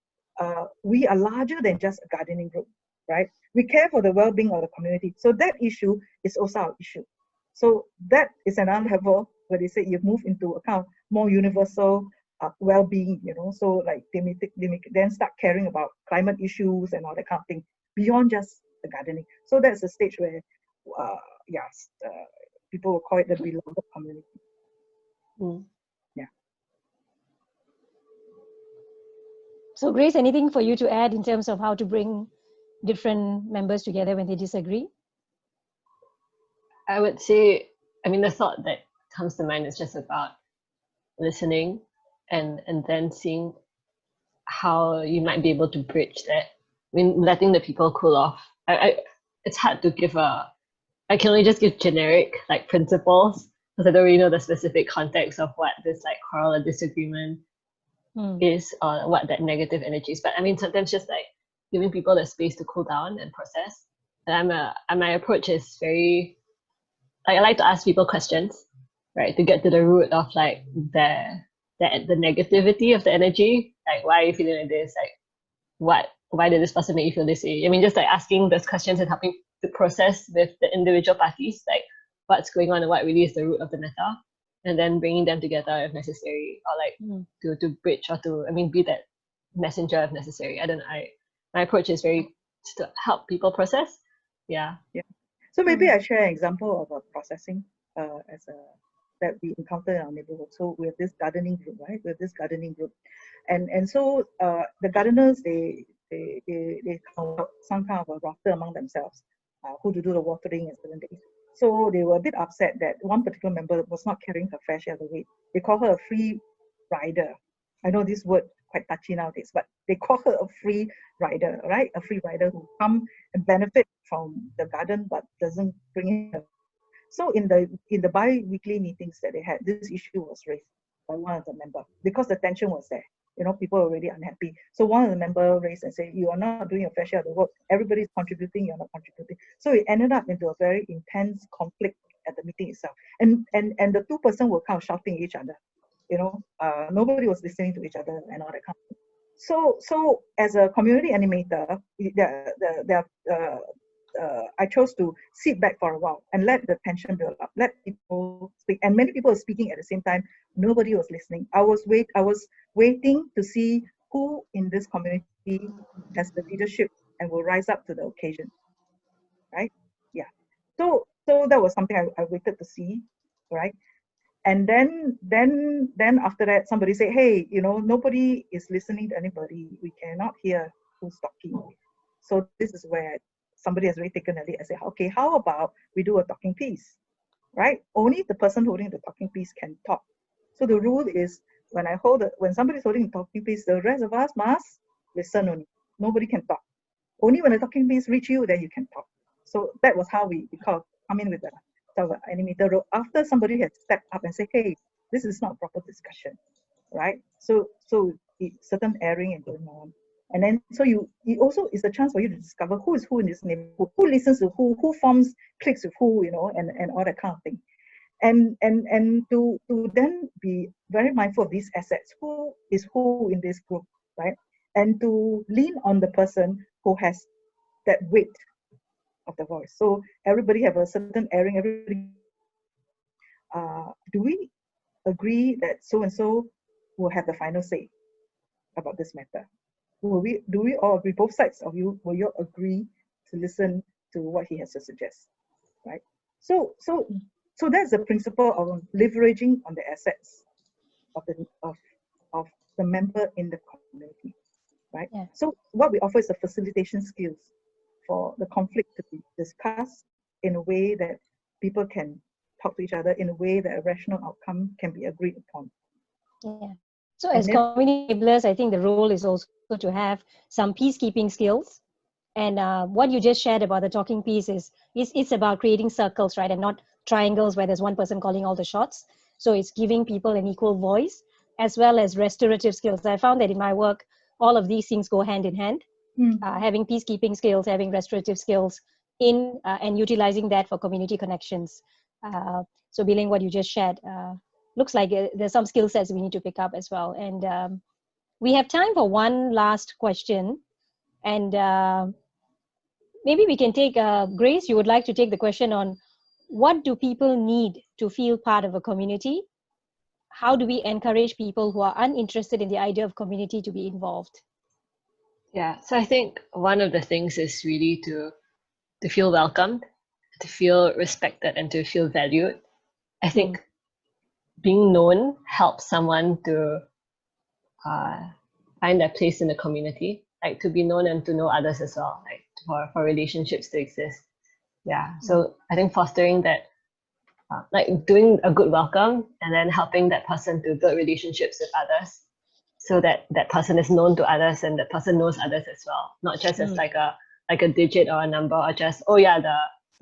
we are larger than just a gardening group, right? We care for the well-being of the community. So that issue is also our issue. So that is another level where they say you move into a kind of more universal well-being, So like they may then start caring about climate issues and all that kind of thing beyond just the gardening. So that's a stage where, people will call it the beloved community. Yeah. So Grace, anything for you to add in terms of how to bring different members together when they disagree? I would say, the thought that comes to mind is just about listening and then seeing how you might be able to bridge that. Letting the people cool off. It's hard to give I can only just give generic like principles, because I don't really know the specific context of what this like quarrel or disagreement is, or what that negative energy is. But sometimes just like giving people the space to cool down and process. And my approach is very, like, I like to ask people questions, right, to get to the root of like the negativity of the energy. Like, why are you feeling like this? Like, why did this person make you feel this way? Just like asking those questions and helping to process with the individual parties, like what's going on and what really is the root of the matter. and then bringing them together if necessary, or like to bridge or to, I mean, be that messenger if necessary. I don't know. My approach is very to help people process. Yeah. Yeah. So maybe I share an example of a processing that we encounter in our neighborhood. So we have this gardening group, right? We have this gardening group, and so the gardeners they come out some kind of a roster among themselves, who to do the watering at certain days. So they were a bit upset that one particular member was not carrying her fair share of the weight. They call her a free rider. I know this word quite touchy nowadays, but they call her a free rider, right? A free rider who come and benefit from the garden but doesn't bring in. So in the bi-weekly meetings that they had, this issue was raised by one of the members because the tension was there. People were already unhappy. So one of the members raised and said, "You are not doing a fair share of the work. Everybody's contributing. You're not contributing." So it ended up into a very intense conflict at the meeting itself. And the two person were kind of shouting at each other. Nobody was listening to each other and all that kind of thing. So as a community animator, I chose to sit back for a while and let the tension build up, let people speak. And many people were speaking at the same time. Nobody was listening. I was waiting to see who in this community has the leadership and will rise up to the occasion, right? Yeah. So that was something I waited to see, right? And then after that, somebody said, "Hey, nobody is listening to anybody. We cannot hear who's talking." So this is where somebody has already taken a lead. I say, "Okay, how about we do a talking piece, right? Only the person holding the talking piece can talk." So the rule is when somebody's holding the talking piece, the rest of us must listen only. Nobody can talk. Only when the talking piece reach you, then you can talk. So that was how we come in with the animator role. After somebody had stepped up and said, "Hey, this is not proper discussion," right? So certain airing and going on. And then it also is a chance for you to discover who is who in this neighborhood, who listens to who forms cliques with who, and all that kind of thing. And to then be very mindful of these assets, who is who in this group, right? And to lean on the person who has that weight of the voice. So everybody have a certain airing, everybody do we agree that so and so will have the final say about this matter? Do we all agree, both sides of you, will you agree to listen to what he has to suggest, right? So that's the principle of leveraging on the assets of the member in the community, right? Yeah. So what we offer is the facilitation skills for the conflict to be discussed in a way that people can talk to each other, in a way that a rational outcome can be agreed upon. Yeah. So as community enablers, I think the role is also to have some peacekeeping skills. And what you just shared about the talking piece is it's about creating circles, right? And not triangles where there's one person calling all the shots. So it's giving people an equal voice as well as restorative skills. I found that in my work, all of these things go hand in hand. Having peacekeeping skills, having restorative skills and utilizing that for community connections. So Biling, what you just shared, looks like there's some skill sets we need to pick up as well. And we have time for one last question. And maybe we can take, Grace, you would like to take the question on what do people need to feel part of a community? How do we encourage people who are uninterested in the idea of community to be involved? Yeah, so I think one of the things is really to feel welcomed, to feel respected, and to feel valued. I think being known helps someone to find their place in the community, like to be known and to know others as well, like for relationships to exist. Yeah, so I think fostering that, like doing a good welcome and then helping that person to build relationships with others, so that that person is known to others and that person knows others as well, not just as like a digit or a number, or just, oh yeah, the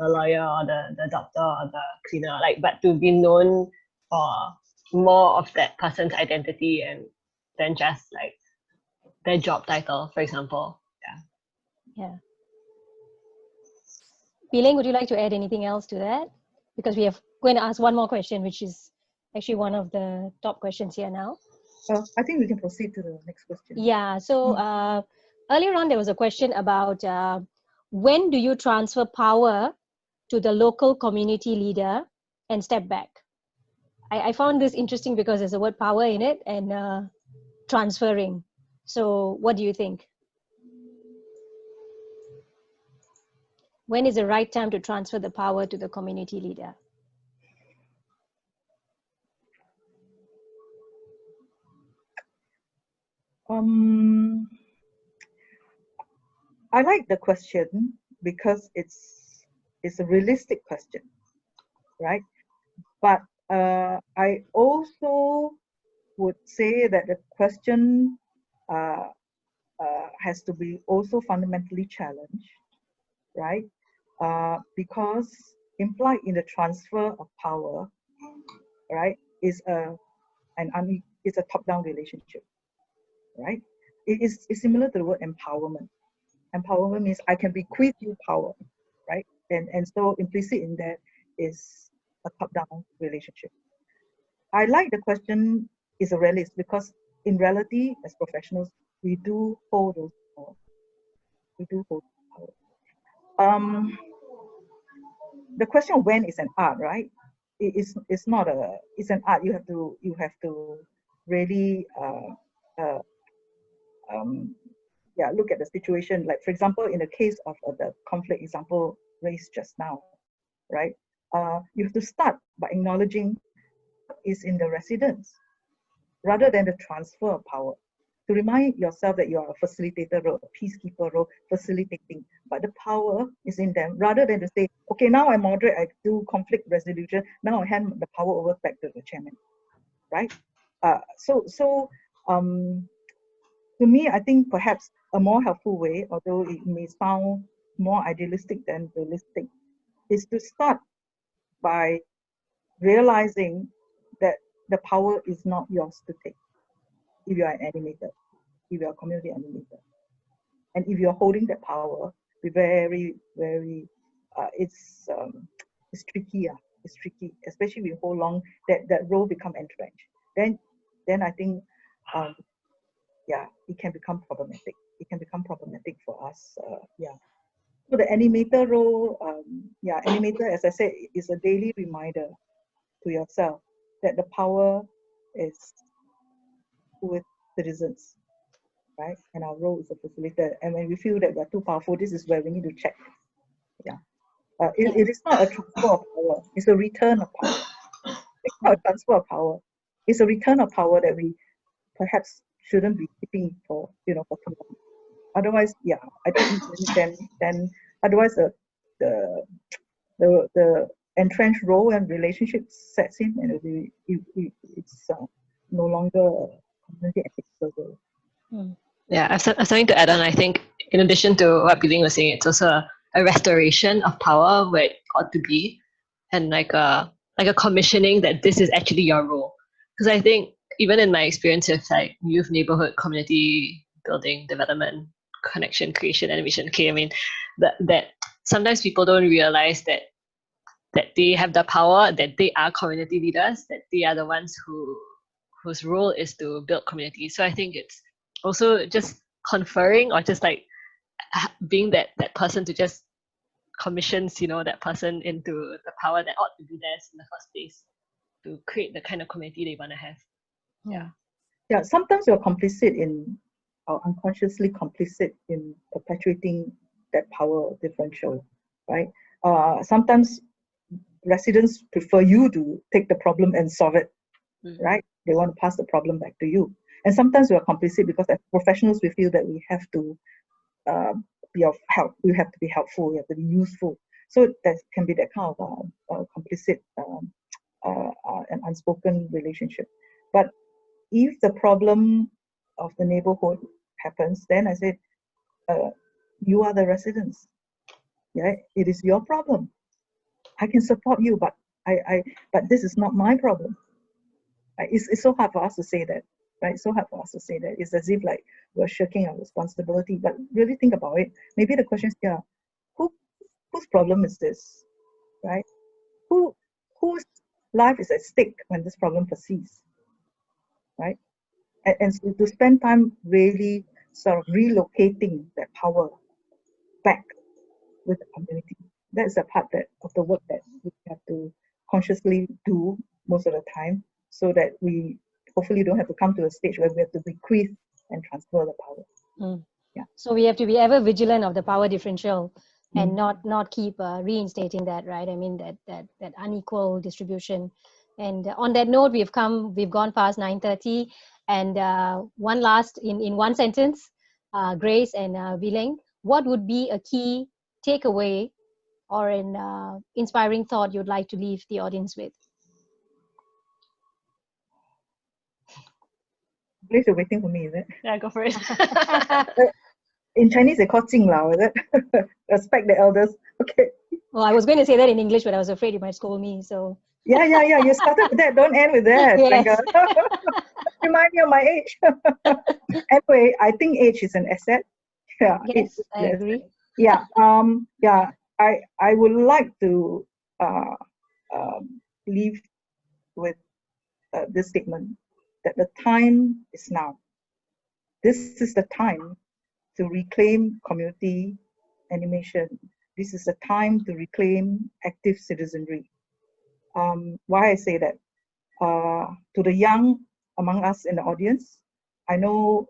lawyer or the doctor or the cleaner, like, but to be known for more of that person's identity and than just like their job title, for example. Yeah. Biling, would you like to add anything else to that? Because we have going to ask one more question, which is actually one of the top questions here now. I think we can proceed to the next question. Yeah, so earlier on there was a question about when do you transfer power to the local community leader and step back? I found this interesting because there's a word power in it and transferring. So what do you think? When is the right time to transfer the power to the community leader? I like the question because it's a realistic question, right? But I also would say that the question has to be also fundamentally challenged, right? Because implied in the transfer of power, right, is it's a top-down relationship, right? It's similar to the word empowerment. Empowerment means I can bequeath you power, right? And so implicit in that is a top-down relationship. I like the question is a realist because in reality, as professionals, we do hold those power. We do hold power. The question when is an art, right? It's not a, it's an art. You have to really look at the situation. Like for example, in the case of the conflict example raised just now, right? You have to start by acknowledging is in the residence rather than the transfer of power. To remind yourself that you are a facilitator role, a peacekeeper role, facilitating, but the power is in them rather than to say, okay, now I moderate, I do conflict resolution, now I hand the power over back to the chairman, right? To me, I think perhaps a more helpful way, although it may sound more idealistic than realistic, is to start by realizing that the power is not yours to take if you are an animator, if you are a community animator. And if you're holding that power, be very, very, it's tricky. It's tricky, especially with how long that role become entrenched. Then I think, it can become problematic. It can become problematic for us. So the animator role, animator, as I said, is a daily reminder to yourself that the power is with citizens, right? And our role is a facilitator. And when we feel that we're too powerful, this is where we need to check. It is not a transfer of power, it's a return of power. It's not a transfer of power. It's a return of power that we perhaps shouldn't be keeping for too long. Otherwise, I think then otherwise the entrenched role and relationship sets in, and it's no longer a community ethics role. Yeah, I've something to add on. I think in addition to what Biling was saying, it's also a restoration of power where it ought to be, and like a commissioning that this is actually your role. Because I think even in my experience with like youth, neighborhood, community building, development, connection, creation, animation, I mean that sometimes people don't realize that they have the power, that they are community leaders, that they are the ones whose role is to build community. So I think it's also just conferring or just like being that person to just commissions that person into the power that ought to be theirs in the first place to create the kind of community they want to have. Sometimes you're complicit in or unconsciously complicit in perpetuating that power differential, right? Sometimes residents prefer you to take the problem and solve it, right? They want to pass the problem back to you. And sometimes we are complicit because as professionals we feel that we have to be of help. We have to be helpful. We have to be useful. So that can be that kind of complicit and unspoken relationship. But if the problem of the neighborhood happens, then I said, you are the residents. Yeah, it is your problem. I can support you, but but this is not my problem. It's so hard for us to say that, right? So hard for us to say that. It's as if like we're shirking our responsibility. But really think about it. Maybe the question is, whose problem is this, right? Whose life is at stake when this problem persists, right? And so to spend time really sort of relocating that power back with the community. That's a part of the work that we have to consciously do most of the time, so that we hopefully don't have to come to a stage where we have to bequeath and transfer the power. Yeah. So we have to be ever vigilant of the power differential and Mm. not keep reinstating that, right? I mean, that unequal distribution. And on that note, we've gone past 9:30. And one last, in one sentence, Grace and Vileng, what would be a key takeaway or an inspiring thought you'd like to leave the audience with? Grace, you're waiting for me, is it? Yeah, go for it. In Chinese, they call 敬老, is it? Respect the elders. Okay. Well, I was going to say that in English, but I was afraid you might scold me. So Yeah. You started with that. Don't end with that. yes. Remind me of my age. Anyway, I think age is an asset. Yeah. Yes, I agree. Yeah. Yeah. I would like to leave with this statement that the time is now. This is the time to reclaim community animation. This is the time to reclaim active citizenry. Why I say that? To the young among us in the audience, I know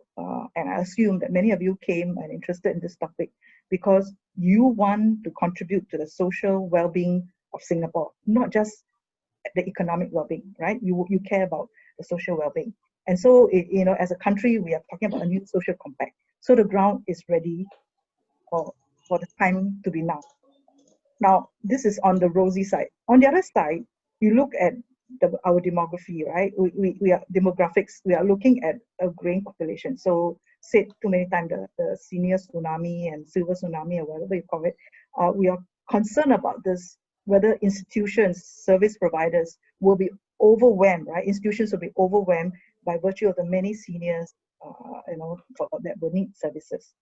and I assume that many of you came and interested in this topic because you want to contribute to the social well-being of Singapore, not just the economic well-being, right? You care about the social well-being. And so, as a country, we are talking about a new social compact. So the ground is ready for the time to be now. Now, this is on the rosy side. On the other side, you look at our demography, right? We are demographics. We are looking at a growing population. So, said too many times, the senior tsunami and silver tsunami or whatever you call it. We are concerned about this, whether institutions, service providers will be overwhelmed, right? Institutions will be overwhelmed by virtue of the many seniors, that will need services.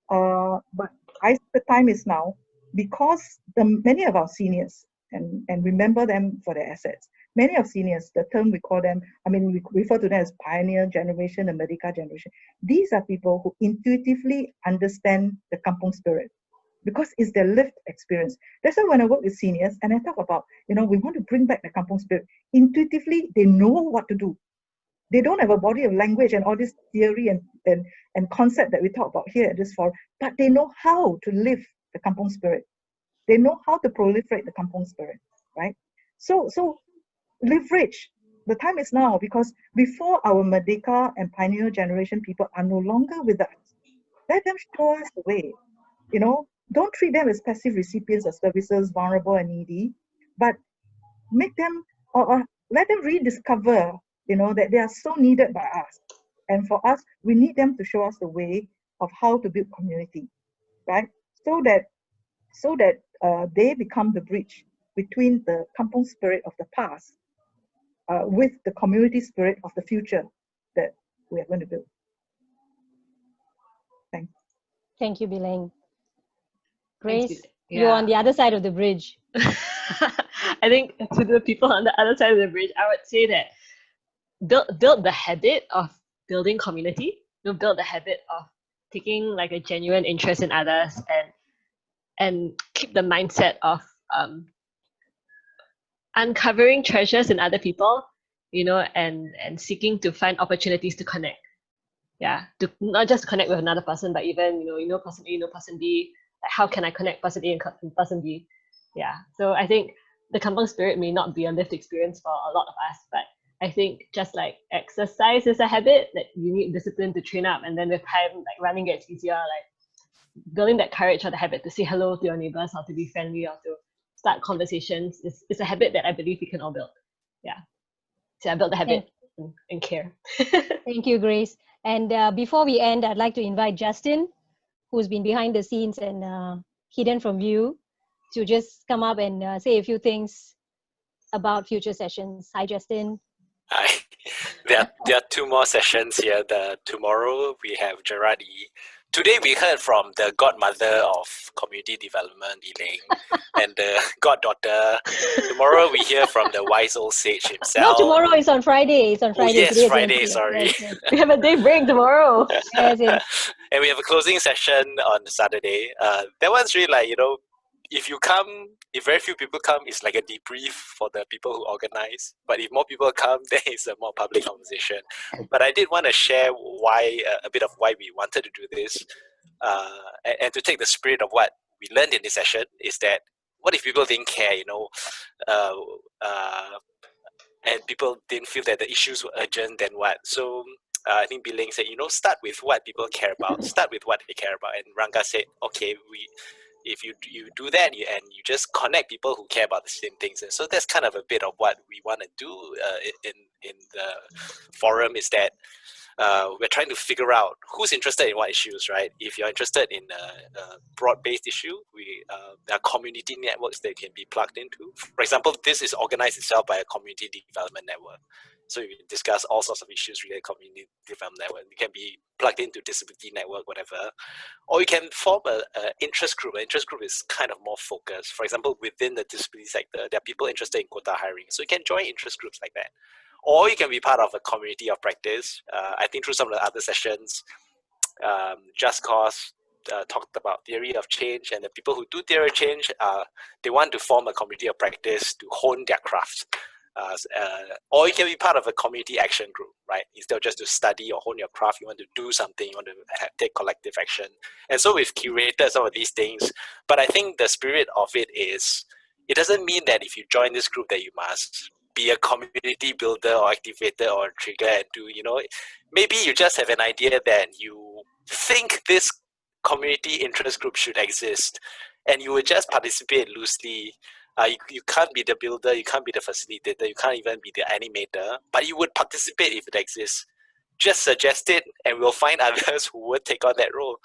But the time is now, because many of our seniors, and remember them for their assets, many of seniors, the term we call them, we refer to them as pioneer generation and Merdeka generation. These are people who intuitively understand the kampung spirit because it's their lived experience. That's why when I work with seniors and I talk about, we want to bring back the kampung spirit, intuitively they know what to do. They don't have a body of language and all this theory and concept that we talk about here at this forum, but they know how to live the kampung spirit. They know how to proliferate the kampung spirit, right? So leverage. The time is now, because before our Merdeka and pioneer generation people are no longer with us, let them show us the way. Don't treat them as passive recipients of services, vulnerable and needy, but make them or let them rediscover, that they are so needed by us. And for us, we need them to show us the way of how to build community, right? So that they become the bridge between the kampung spirit of the past with the community spirit of the future that we are going to build. Thanks. Thank you, Bileng. Grace, Thanks, you're on the other side of the bridge. I think to the people on the other side of the bridge, I would say that build the habit of building community. Build the habit of taking like a genuine interest in others and keep the mindset of uncovering treasures in other people, and seeking to find opportunities to connect. Yeah, to not just connect with another person, but even person A, person B. Like, how can I connect person A and person B? Yeah. So I think the kampung spirit may not be a lived experience for a lot of us, but I think just like exercise is a habit that you need discipline to train up, and then with time, like running gets easier. Like building that courage or the habit to say hello to your neighbors, or to be friendly, or to start conversations is a habit that I believe we can all build. Yeah. So I built the habit and care. Thank you, Grace. And before we end, I'd like to invite Justin, who's been behind the scenes and hidden from view, to just come up and say a few things about future sessions. Hi, Justin. Hi. There are two more sessions here. Tomorrow we have Gerard E. Today we heard from the godmother of community development, Bileng, and the goddaughter. Tomorrow we hear from the wise old sage himself. No, tomorrow is on Friday. It's on Friday. Oh, yes, Today Friday, sorry. Yes. We have a day break tomorrow. Yes. And we have a closing session on Saturday. That one's really like, if very few people come, it's like a debrief for the people who organize. But if more people come, then it's a more public conversation. But I did want to share a bit of why we wanted to do this, and to take the spirit of what we learned in this session is that what if people didn't care, and people didn't feel that the issues were urgent, then what? So I think Biling said, start with what people care about, start with what they care about. And Ranga said, okay, if you do that and you just connect people who care about the same things. And so that's kind of a bit of what we want to do in the forum, is that we're trying to figure out who's interested in what issues, right? If you're interested in a broad-based issue, there are community networks that can be plugged into. For example, this is organized itself by a community development network. So you can discuss all sorts of issues related to community development network. You can be plugged into disability network, whatever. Or you can form an interest group. An interest group is kind of more focused. For example, within the disability sector, there are people interested in quota hiring. So you can join interest groups like that. Or you can be part of a community of practice. I think through some of the other sessions, Just Cause talked about theory of change, and the people who do theory of change, they want to form a community of practice to hone their craft. Or you can be part of a community action group, right? Instead of just to study or hone your craft, you want to do something, you want to take collective action. And so we've curated some of these things, but I think the spirit of it is, it doesn't mean that if you join this group that you must be a community builder or activator or trigger and do, maybe you just have an idea that you think this community interest group should exist, and you would just participate loosely. You can't be the builder, you can't be the facilitator, you can't even be the animator, but you would participate if it exists. Just suggest it, and we'll find others who would take on that role.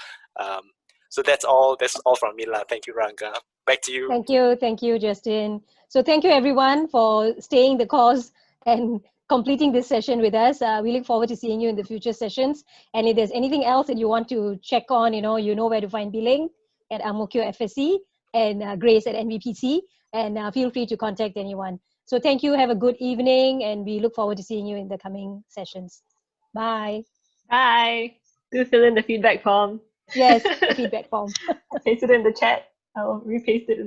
So that's all from me. Thank you, Ranga. Back to you. Thank you, Justin. So thank you everyone for staying the course and completing this session with us. We look forward to seeing you in the future sessions. And if there's anything else that you want to check on, you know where to find Biling at Ang Mo Kio FSC and Grace at NVPC. And feel free to contact anyone. So thank you. Have a good evening, and we look forward to seeing you in the coming sessions. Bye. Bye. Do fill in the feedback form. Yes, the feedback form. Paste it in the chat. I'll repaste it in the